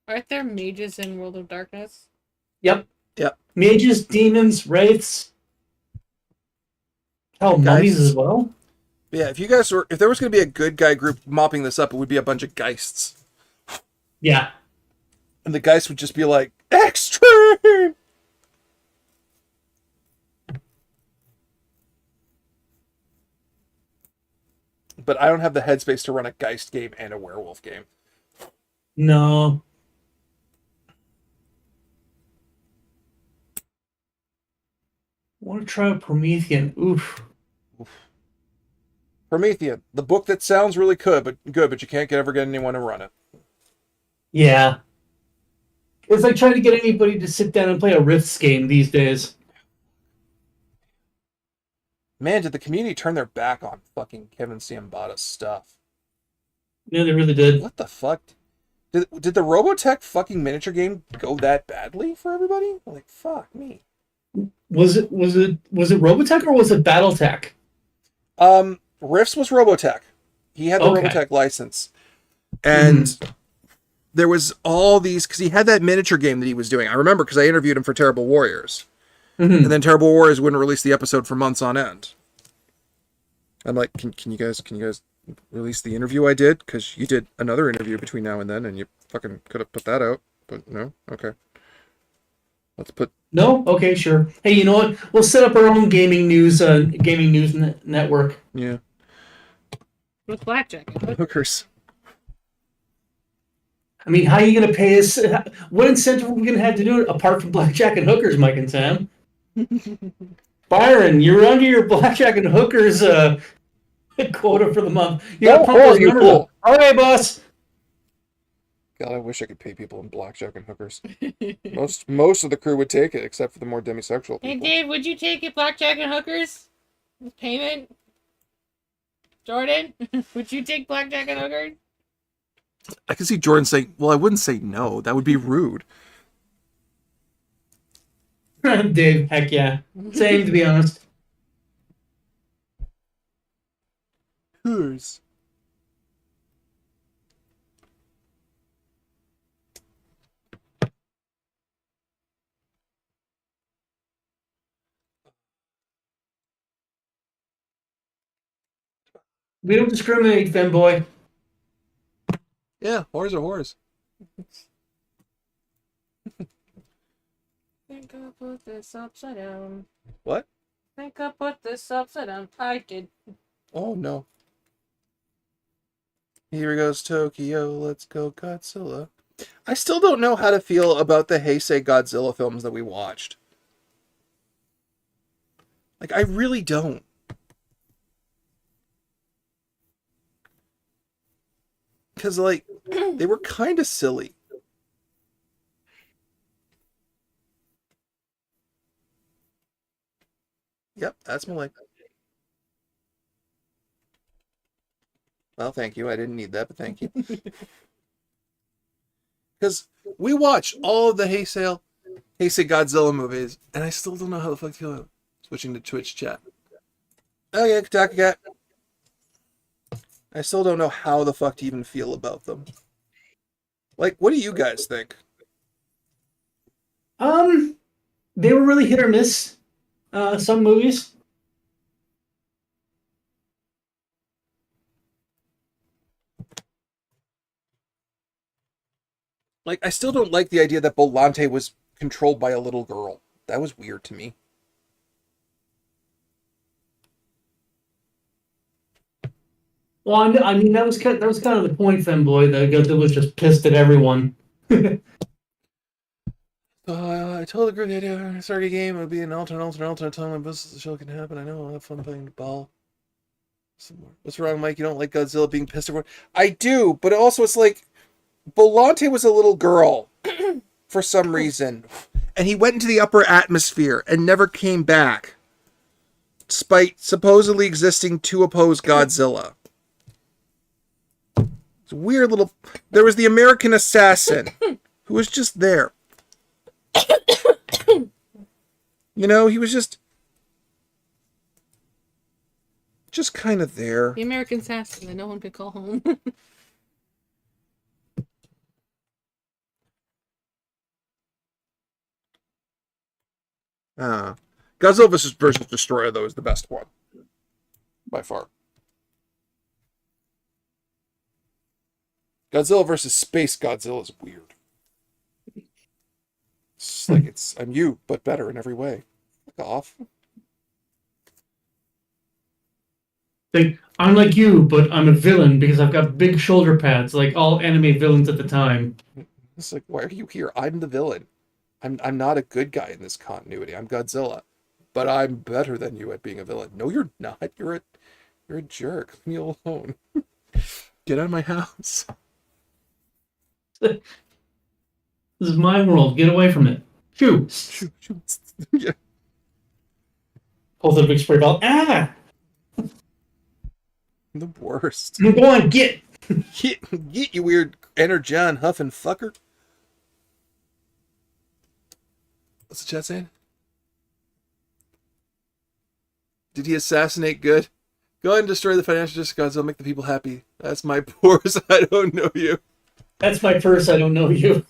Aren't there mages in World of Darkness? Yep. Yep. Mages, demons, wraiths. Oh, Guys. mummies as well. Yeah, if there was going to be a good guy group mopping this up, it would be a bunch of geists. Yeah. And the geists would just be like, extreme! But I don't have the headspace to run a geist game and a werewolf game. No. I want to try out Promethean. Oof. Promethean, the book that sounds really good, but you can't ever get anyone to run it. Yeah. It's like trying to get anybody to sit down and play a Rifts game these days. Man, did the community turn their back on fucking Kevin Ciambata's stuff? Yeah, they really did. What the fuck? Did the Robotech fucking miniature game go that badly for everybody? Like, fuck me. Was it Robotech or was it BattleTech? Riffs was Robotech. He had the Okay. Robotech license. And there was all these, because he had that miniature game that he was doing. I remember because I interviewed him for Terrible Warriors. Mm-hmm. And then Terrible Warriors wouldn't release the episode for months on end. I'm like, can you guys release the interview I did? Because you did another interview between now and then, and you fucking could have put that out. But no? Okay. Let's put... No? Okay, sure. Hey, you know what? We'll set up our own gaming news network. Yeah. With blackjack. Hookers. I mean, how are you going to pay us? What incentive are we going to have to do it apart from blackjack and hookers, Mike and Sam? Byron, you're under your blackjack and hookers quota for the month. You got to pump those numbers up. All right, boss. God, I wish I could pay people in blackjack and hookers. Most of the crew would take it, except for the more demisexual Hey, people. Dave, would you take it blackjack and hookers? With payment? Jordan, would you take blackjack and hookers? I can see Jordan saying, well, I wouldn't say no. That would be rude. Dave, heck yeah. Same, to be honest. Hookers. We don't discriminate, femboy. Yeah, whores are whores. Think I put this upside down. What? Think I put this upside down. I did. Oh, no. Here goes Tokyo, let's go Godzilla. I still don't know how to feel about the Heisei Godzilla films that we watched. Like, I really don't. Because, like, they were kind of silly. Yep, that's my like. Well, thank you. I didn't need that, but thank you. Because we watch all of the Heisei Godzilla movies, and I still don't know how the fuck to feel about it. Switching to Twitch chat. Oh yeah, Kotaku Cat. I still don't know how the fuck to even feel about them. Like, what do you guys think? They were really hit or miss. Some movies. Like, I still don't like the idea that Bolante was controlled by a little girl. That was weird to me. Well, I mean that was kind of the point, Femboy. That Godzilla was just pissed at everyone. I told the group the idea of starting a game would be an alternate time when business the show can happen. I know I'll have fun playing the ball. What's wrong, Mike? You don't like Godzilla being pissed at everyone? I do, but also it's like Bolante was a little girl for some reason, and he went into the upper atmosphere and never came back, despite supposedly existing to oppose Godzilla. It's a weird little. There was the American assassin who was just there. You know, he was just kind of there. The American assassin that no one could call home. Godzilla versus Destroyer, though, is the best one. By far. Godzilla versus Space Godzilla is weird. It's like I'm you, but better in every way. Fuck off. Like, I'm like you, but I'm a villain because I've got big shoulder pads, like all anime villains at the time. It's like, why are you here? I'm the villain. I'm not a good guy in this continuity. I'm Godzilla. But I'm better than you at being a villain. No, you're not. You're a jerk. Leave me alone. Get out of my house. This is my world. Get away from it. Shoo. Yeah. Pull the big spray ball. Ah! The worst. Go on, get! Get you weird Energon huffing fucker. What's the chat saying? Did he assassinate good? Go ahead and destroy the financial justice gods. I'll make the people happy. That's my pores. I don't know you. That's my purse. I don't know you.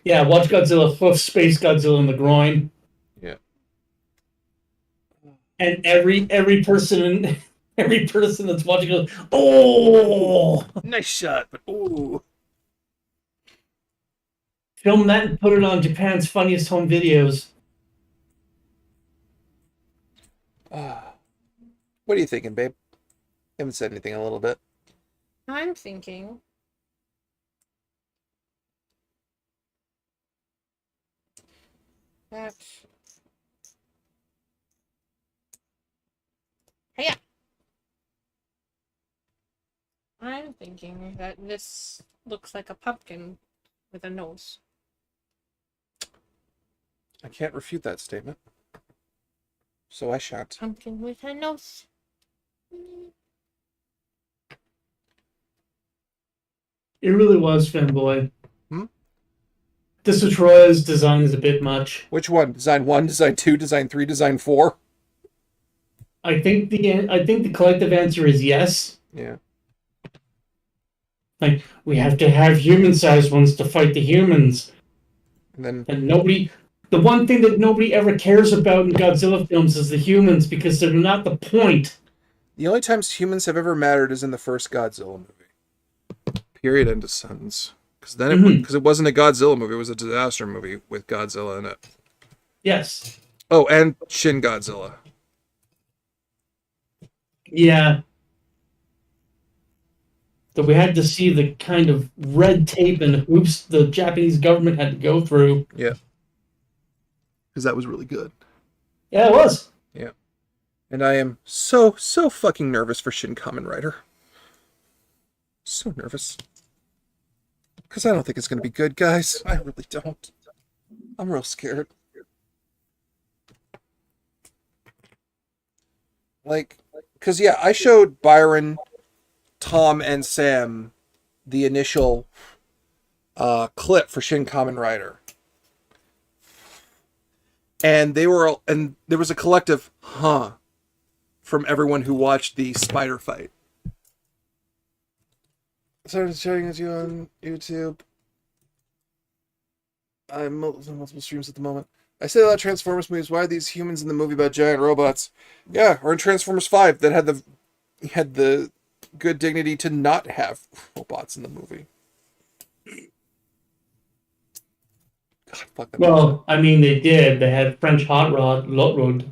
Yeah, watch Godzilla hoof Space Godzilla in the groin. Yeah. And every person that's watching goes, oh! Nice shot, but ooh. Film that and put it on Japan's funniest home videos. What are you thinking, babe? Haven't said anything in a little bit. I'm thinking. That. Hey, I'm thinking that this looks like a pumpkin with a nose. I can't refute that statement. So I shan't. Pumpkin with a nose. It really was, Fanboy. Hmm? Destroyer's design is a bit much. Which one? Design 1, Design 2, Design 3, Design 4? I think the collective answer is yes. Yeah. Like, we have to have human-sized ones to fight the humans. And The one thing that nobody ever cares about in Godzilla films is the humans because they're not the point. the only times humans have ever mattered is in the first Godzilla movie. Period. End of sentence. Because then it wasn't a Godzilla movie; it was a disaster movie with Godzilla in it. Yes. Oh, and Shin Godzilla. Yeah. So we had to see the kind of red tape and hoops the Japanese government had to go through. Yeah. Because that was really good. Yeah, it was. Yeah. And I am so fucking nervous for Shin Kamen Rider. So nervous. Because I don't think it's going to be good, guys. I really don't. I'm real scared. Like, because, yeah, I showed Byron, Tom, and Sam the initial clip for Shin Kamen Rider. And there was a collective from everyone who watched the spider fight. Started sharing it to you on YouTube. I'm multiple streams at the moment. I say a lot of Transformers movies. Why are these humans in the movie about giant robots? Yeah, or in Transformers 5 that had the good dignity to not have robots in the movie. God, fuck that. Well, I mean, they did. They had French hot rod, lot rod.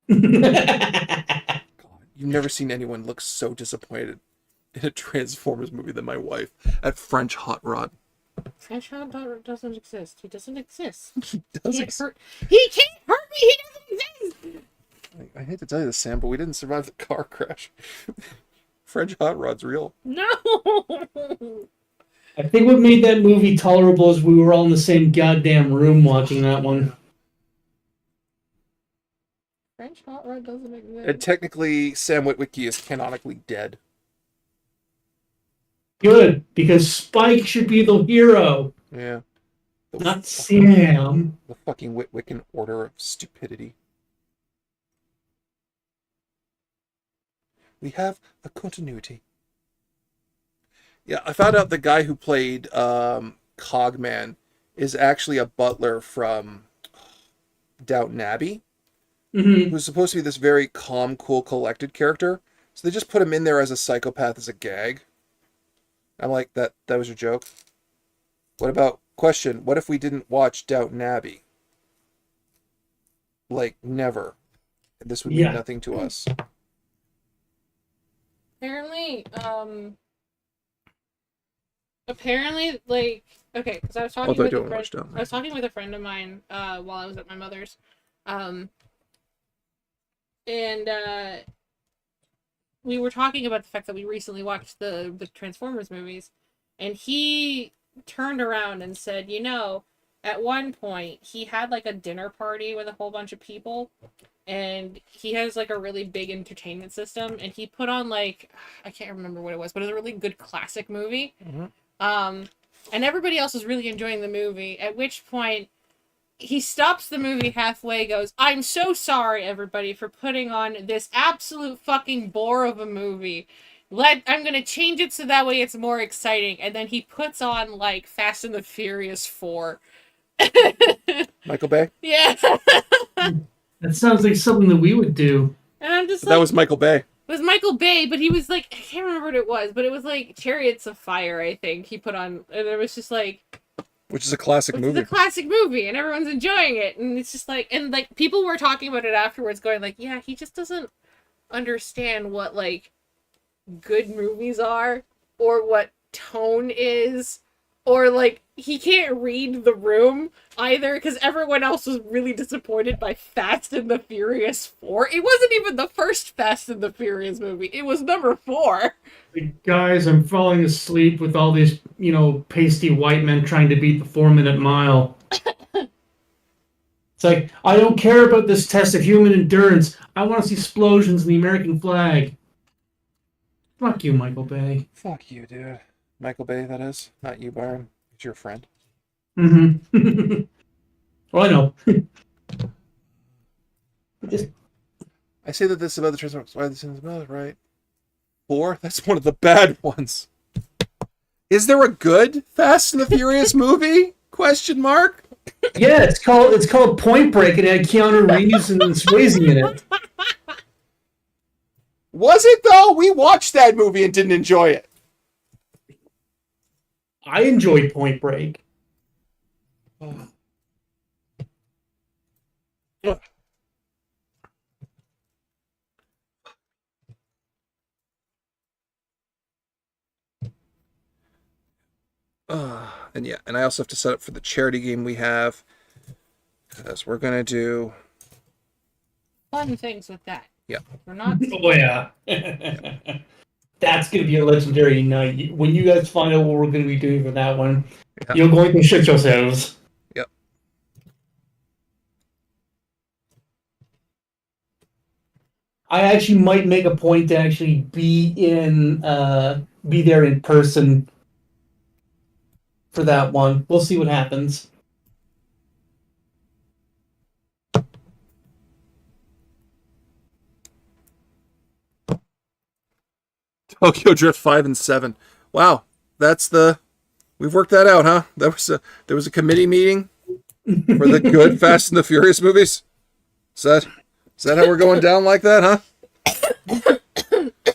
God, you've never seen anyone look so disappointed in a Transformers movie than my wife at French hot rod. French hot dog doesn't exist. He doesn't exist. He He can't hurt me. He doesn't exist. I hate to tell you this, Sam, but we didn't survive the car crash. French hot rod's real. No. I think what made that movie tolerable is we were all in the same goddamn room watching that one. French hot rod doesn't exist. And technically, Sam Witwicky is canonically dead. Good, because Spike should be the hero, Yeah. not Sam. The fucking Witwiccan order of stupidity. We have a continuity. Yeah, I found out the guy who played Cogman is actually a butler from Downton Abbey, who's supposed to be this very calm, cool, collected character. So they just put him in there as a psychopath as a gag. I'm like, that was your joke? What about, question, what if we didn't watch Downton Abbey? Like, never. This would mean nothing to us. Apparently, like, okay, because I was talking Although I with don't a watch friend. Downton I was talking with a friend of mine while I was at my mother's, and we were talking about the fact that we recently watched the Transformers movies, and he turned around and said, you know, at one point he had like a dinner party with a whole bunch of people, and he has like a really big entertainment system, and he put on like, I can't remember what it was, but it was a really good classic movie. And everybody else was really enjoying the movie, at which point he stops the movie halfway, goes, I'm so sorry, everybody, for putting on this absolute fucking bore of a movie. I'm gonna change it so that way it's more exciting. And then he puts on, like, Fast and the Furious 4. Michael Bay? Yeah. That sounds like something that we would do. And I'm just That was Michael Bay. It was Michael Bay, but he was like, I can't remember what it was, but it was like Chariots of Fire, I think, he put on. And it was just like... Which is a classic movie. It's a classic movie, and everyone's enjoying it. And it's just like, and like, people were talking about it afterwards, going like, yeah, he just doesn't understand what, like, good movies are, or what tone is, or like, he can't read the room either, because everyone else was really disappointed by Fast and the Furious 4. It wasn't even the first Fast and the Furious movie, it was number 4. Guys, I'm falling asleep with all these, you know, pasty white men trying to beat the 4-minute mile. It's like, I don't care about this test of human endurance. I want to see explosions in the American flag. Fuck you, Michael Bay. Fuck you, dude. Michael Bay, that is. Not you, Byron. He's your friend. Mm-hmm. Well, I know. I say that this is about the Transformers. Why this is about it, right? 4? That's one of the bad ones. Is there a good Fast and the Furious movie? Question mark. Yeah, it's called Point Break, and it had Keanu Reeves and Swayze in it. Was it though? We watched that movie and didn't enjoy it. I enjoyed Point Break. And yeah, and I also have to set up for the charity game we have, because we're gonna do Fun things with that. Yeah. We're not. Oh yeah. That's gonna be a legendary night. When you guys find out what we're gonna be doing for that one, you're going to shit yourselves. Yep. I actually might make a point to actually be there in person for that one. We'll see what happens. Tokyo Drift 5 and 7. Wow, we've worked that out, huh? There was a committee meeting for the good Fast and the Furious movies. Is that how we're going down like that, huh?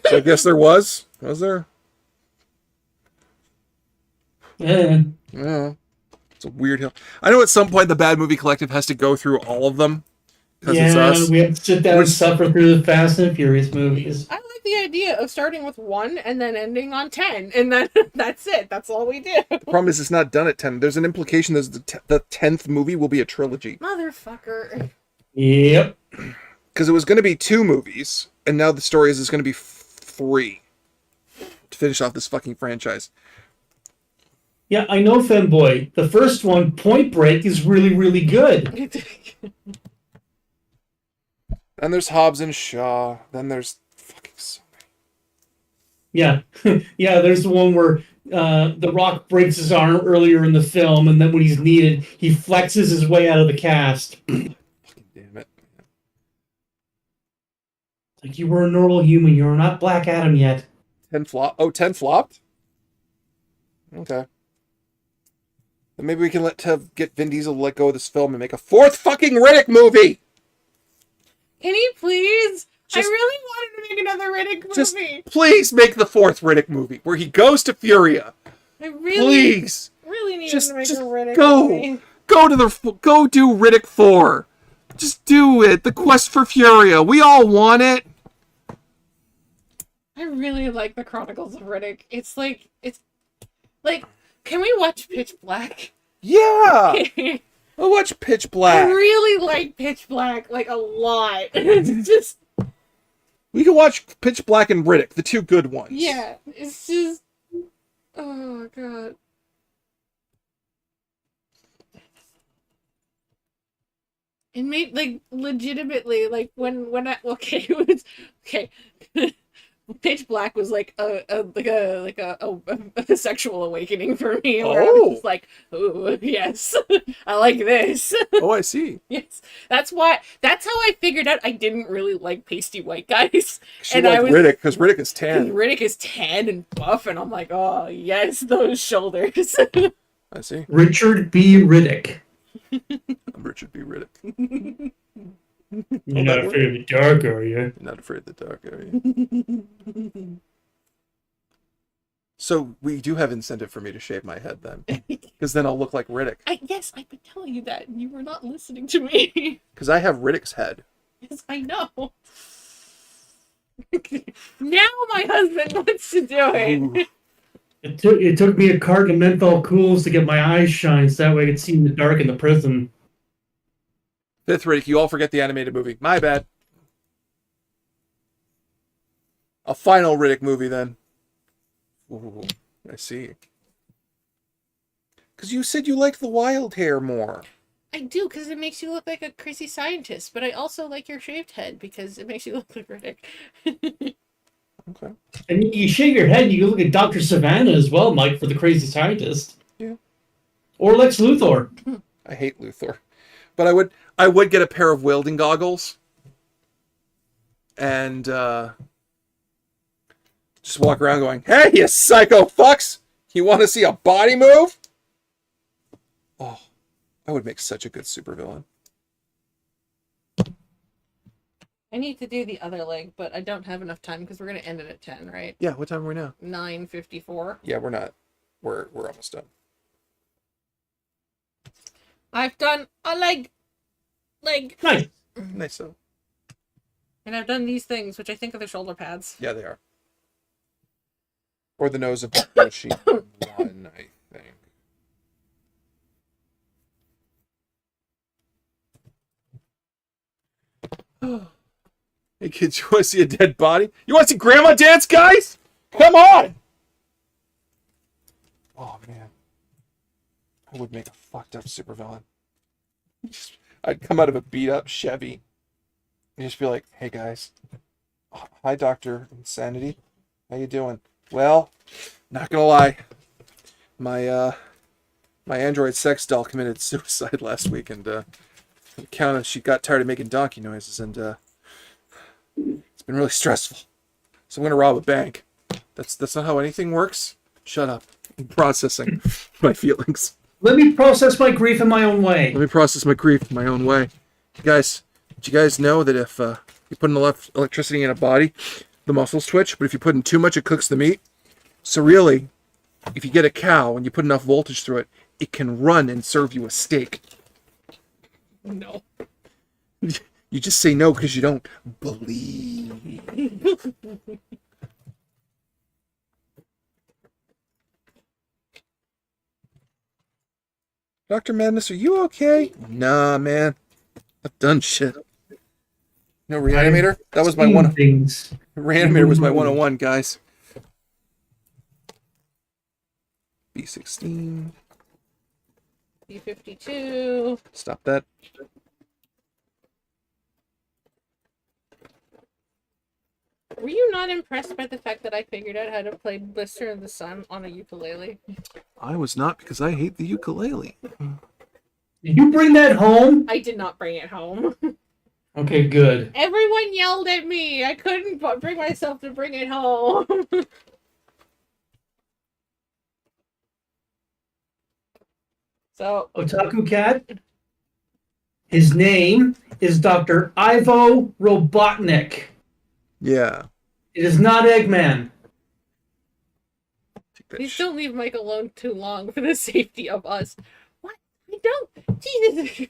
So I guess there was. Was there? Yeah. Yeah. It's a weird hill. I know at some point the Bad Movie Collective has to go through all of them. Because it's us. We have to sit down and suffer through the Fast and Furious movies. I like the idea of starting with 1 and then ending on 10, and then that's it. That's all we do. The problem is it's not done at 10. There's an implication that the 10th movie will be a trilogy. Motherfucker. Yep. Because it was going to be 2 movies, and now the story is it's going to be 3 to finish off this fucking franchise. Yeah, I know, Femboy. The first one, Point Break, is really, really good. Then there's Hobbs and Shaw. Then there's fucking so many. Yeah. Yeah, there's the one where The Rock breaks his arm earlier in the film, and then when he's needed, he flexes his way out of the cast. Fucking damn it. Like, you were a normal human. You're not Black Adam yet. 10 flop. Oh, 10 flopped? Okay. Then maybe we can get Vin Diesel to let go of this film and make a 4th fucking Riddick movie! Can he please? I Just- really wanted to make another Riddick Just movie. please make the 4th Riddick movie where he goes to Furia. I really, Please. really need Just- to make just a Riddick go. movie. Go do Riddick 4. Just do it. The Quest for Furia. We all want it. I really like the Chronicles of Riddick. It's like, can we watch Pitch Black? Yeah. I'll watch Pitch I Black. really like Pitch Black, like, a lot. It's just, We can watch Pitch Black and Riddick, the 2 good ones. yeah, it's just, oh, God. It made, like, legitimately, like, when I, okay, it was, okay. Pitch Black was like a sexual awakening for me. Where I was just like, oh yes, I like this. Oh, I see. Yes, that's how I figured out I didn't really like pasty white guys. She liked Riddick because Riddick is tan. Riddick is tan and buff, and I'm like, oh yes, those shoulders. I see. Richard B. Riddick. I'm Richard B. Riddick. You're not afraid of the dark, are you? You're not afraid of the dark, are you? So we do have incentive for me to shave my head then, because then I'll look like Riddick. Yes, I've been telling you that, and you were not listening to me. Because I have Riddick's head. Yes, I know. Now my husband wants to do it. Ooh. It took me a carton of menthol cools to get my eyes shine, so that way I could see in the dark in the prison. 5th Riddick, you all forget the animated movie. My bad. A final Riddick movie then. Ooh, I see. Because you said you liked the wild hair more. I do, because it makes you look like a crazy scientist, but I also like your shaved head, because it makes you look like Riddick. Okay. And you shave your head, you look at Dr. Savannah as well, Mike, for the crazy scientist. Yeah. Or Lex Luthor. I hate Luthor. But I would get a pair of welding goggles and just walk around going, "Hey, you psycho fucks! You want to see a body move?" Oh, I would make such a good supervillain. I need to do the other leg, but I don't have enough time, because we're going to end it at 10, right? Yeah, what time are we now? 9:54. Yeah, we're not. We're almost done. I've done a leg. Nice. Nice. So, And I've done these things, which I think are the shoulder pads. yeah, they are. Or the nose of Yoshi 1, I think. Hey kids, you want to see a dead body? You want to see Grandma dance, guys? Come on! Oh man, I would make a fucked up supervillain. I'd come out of a beat up Chevy and just be like, "Hey guys, hi Dr. Insanity, how you doing? Well, not gonna lie, my My android sex doll committed suicide last week, and she got tired of making donkey noises, and it's been really stressful. So I'm gonna rob a bank. That's not how anything works. Shut up. I'm processing my feelings. Let me process my grief in my own way. Let me process my grief my own way. Did you guys know that if you put enough electricity in a body, the muscles twitch, but if you put in too much, it cooks the meat? So really, if you get a cow and you put enough voltage through it, it can run and serve you a steak. No. You just say no because you don't believe. Dr. Madness, are you okay? Nah, man. I've done shit. No reanimator? That was my one. Things. Reanimator was my 101, guys. B16. B52. Stop that. Were you not impressed by the fact that I figured out how to play Blister in the Sun on a ukulele? I was not, because I hate the ukulele. Did you bring that home? I did not bring it home. Okay, good. Everyone yelled at me. I couldn't bring myself to bring it home. So, Otaku Cat. His name is Dr. Ivo Robotnik. Yeah. It is not Eggman. please don't leave Mike alone too long for the safety of us. What? I don't. Jesus.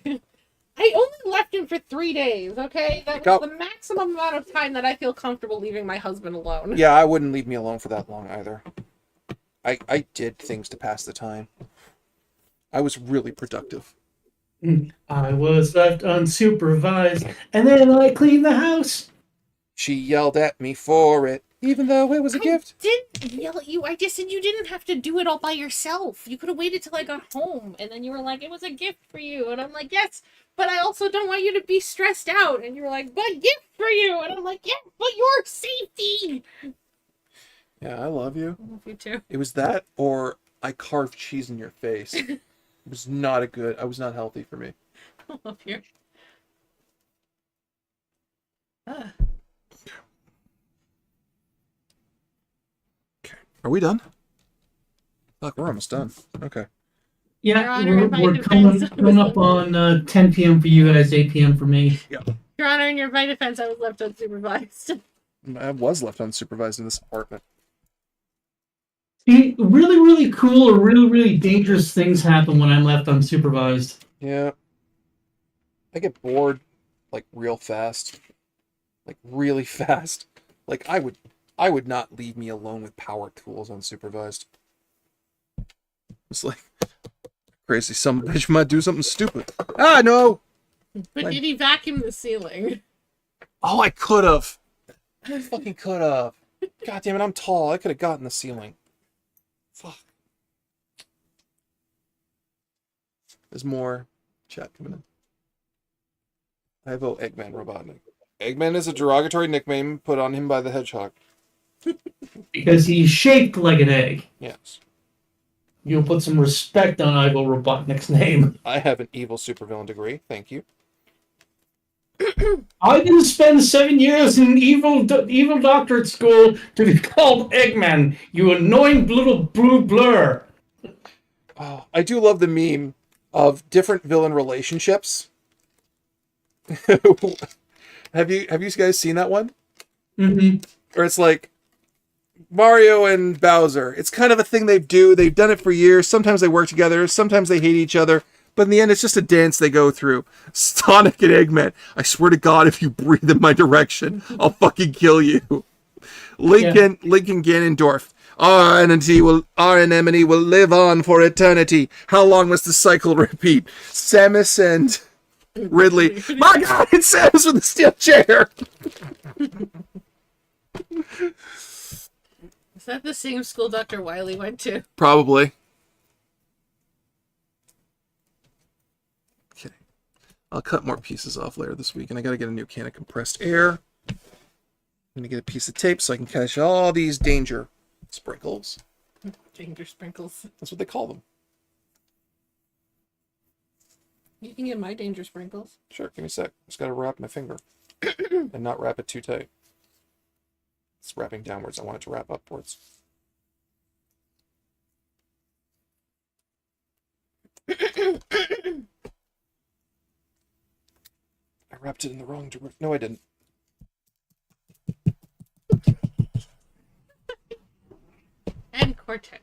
I only left him for 3 days, okay? That was the maximum amount of time that I feel comfortable leaving my husband alone. Yeah, I wouldn't leave me alone for that long either. I did things to pass the time. I was really productive. I was left unsupervised, and then I cleaned the house. She yelled at me for it, even though it was a gift. I didn't yell at you. I just said you didn't have to do it all by yourself. You could have waited till I got home, and then you were like, it was a gift for you. And I'm like, yes, but I also don't want you to be stressed out. And you were like, but gift for you. And I'm like, yeah, but your safety. Yeah, I love you. I love you too. It was that, or I carved cheese in your face. It was not I was not healthy for me. I love you. Okay. Are we done? Look, we're almost done. Okay. Yeah, Your Honor, we're coming up on 10 p.m. for you guys, 8 p.m. for me. Yeah. Your Honor, in my defense, I was left unsupervised. I was left unsupervised in this apartment. See, really, really cool or really, really dangerous things happen when I'm left unsupervised. Yeah. I get bored, like, real fast. Like, really fast. Like, I would not leave me alone with power tools unsupervised. It's like, crazy, some bitch might do something stupid. Ah, no! But did he vacuum the ceiling? Oh, I could have. I fucking could have. God damn it, I'm tall. I could have gotten the ceiling. Fuck. There's more chat coming in. I vote Eggman Robotnik. Eggman is a derogatory nickname put on him by the Hedgehog. Because he's shaped like an egg. Yes. You'll put some respect on Ivo Robotnik's name. I have an evil supervillain degree. Thank you. I didn't spend 7 years in evil doctorate school to be called Eggman, you annoying little blue blur. Oh, I do love the meme of different villain relationships. Have you guys seen that one? Mm-hmm. Or it's like Mario and Bowser. It's kind of a thing they do. They've done it for years. Sometimes they work together. Sometimes they hate each other. But in the end, it's just a dance they go through. Sonic and Eggman. I swear to God, if you breathe in my direction, I'll fucking kill you. Lincoln Ganondorf. Our enmity will live on for eternity. How long must the cycle repeat? Samus and Ridley. My God, it's Samus with a steel chair. Is that the same school Dr. Wily went to? Probably. Okay. I'll cut more pieces off later this week, and I gotta get a new can of compressed air. I'm gonna get a piece of tape so I can catch all these danger sprinkles. Danger sprinkles. That's what they call them. You can get my danger sprinkles. Sure, give me a sec. Just gotta wrap my finger. And not wrap it too tight. It's wrapping downwards. I want it to wrap upwards. I wrapped it in the wrong direction. No, I didn't. And cortex.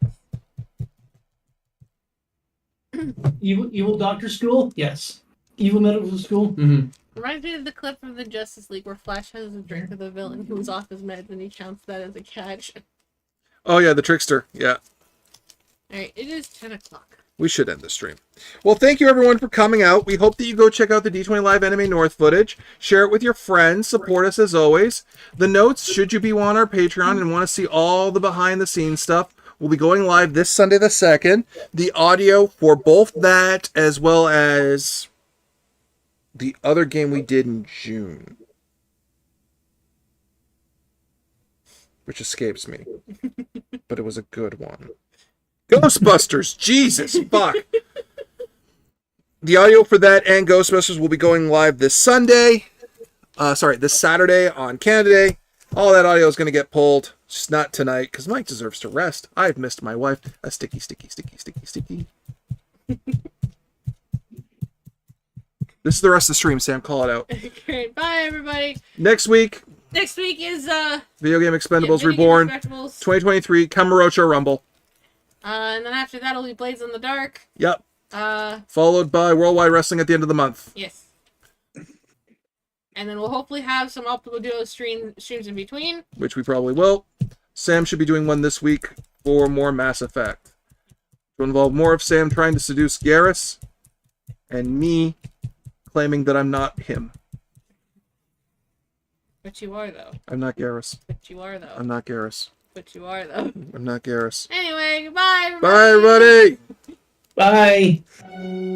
Evil doctor school? Yes. Evil medical school? Mm-hmm. Reminds me of the clip from the Justice League where Flash has a drink with a villain who's off his meds and he counts that as a catch. Oh yeah, the trickster. Yeah. Alright, it is 10 o'clock. We should end the stream. Well, thank you everyone for coming out. We hope that you go check out the D20 Live Anime North footage. Share it with your friends. Support us as always. The notes, should you be on our Patreon and want to see all the behind the scenes stuff, will be going live this Sunday the 2nd. The audio for both that as well as the other game we did in June, which escapes me. But it was a good one. Ghostbusters! Jesus, fuck! The audio for that and Ghostbusters will be going live this Sunday. This Saturday on Canada Day. All that audio is going to get pulled. Just not tonight, because Mike deserves to rest. I've missed my wife. A sticky, sticky, sticky, sticky, sticky. This is the rest of the stream, Sam. Call it out. Great. Bye, everybody. Next week, Next week is Video Game Expendables Video Game Reborn Expendables. 2023 Kamurocho Rumble. And then after that will be Blades in the Dark. Yep. Followed by Worldwide Wrestling at the end of the month. Yes. And then we'll hopefully have some Optical Duo streams in between. Which we probably will. Sam should be doing one this week for more Mass Effect. It will involve more of Sam trying to seduce Garrus and me claiming that I'm not him. But you are, though. I'm not Garrus. But you are, though. I'm not Garrus. But you are, though. I'm not Garrus. Anyway, goodbye, everybody. Bye, everybody! Bye.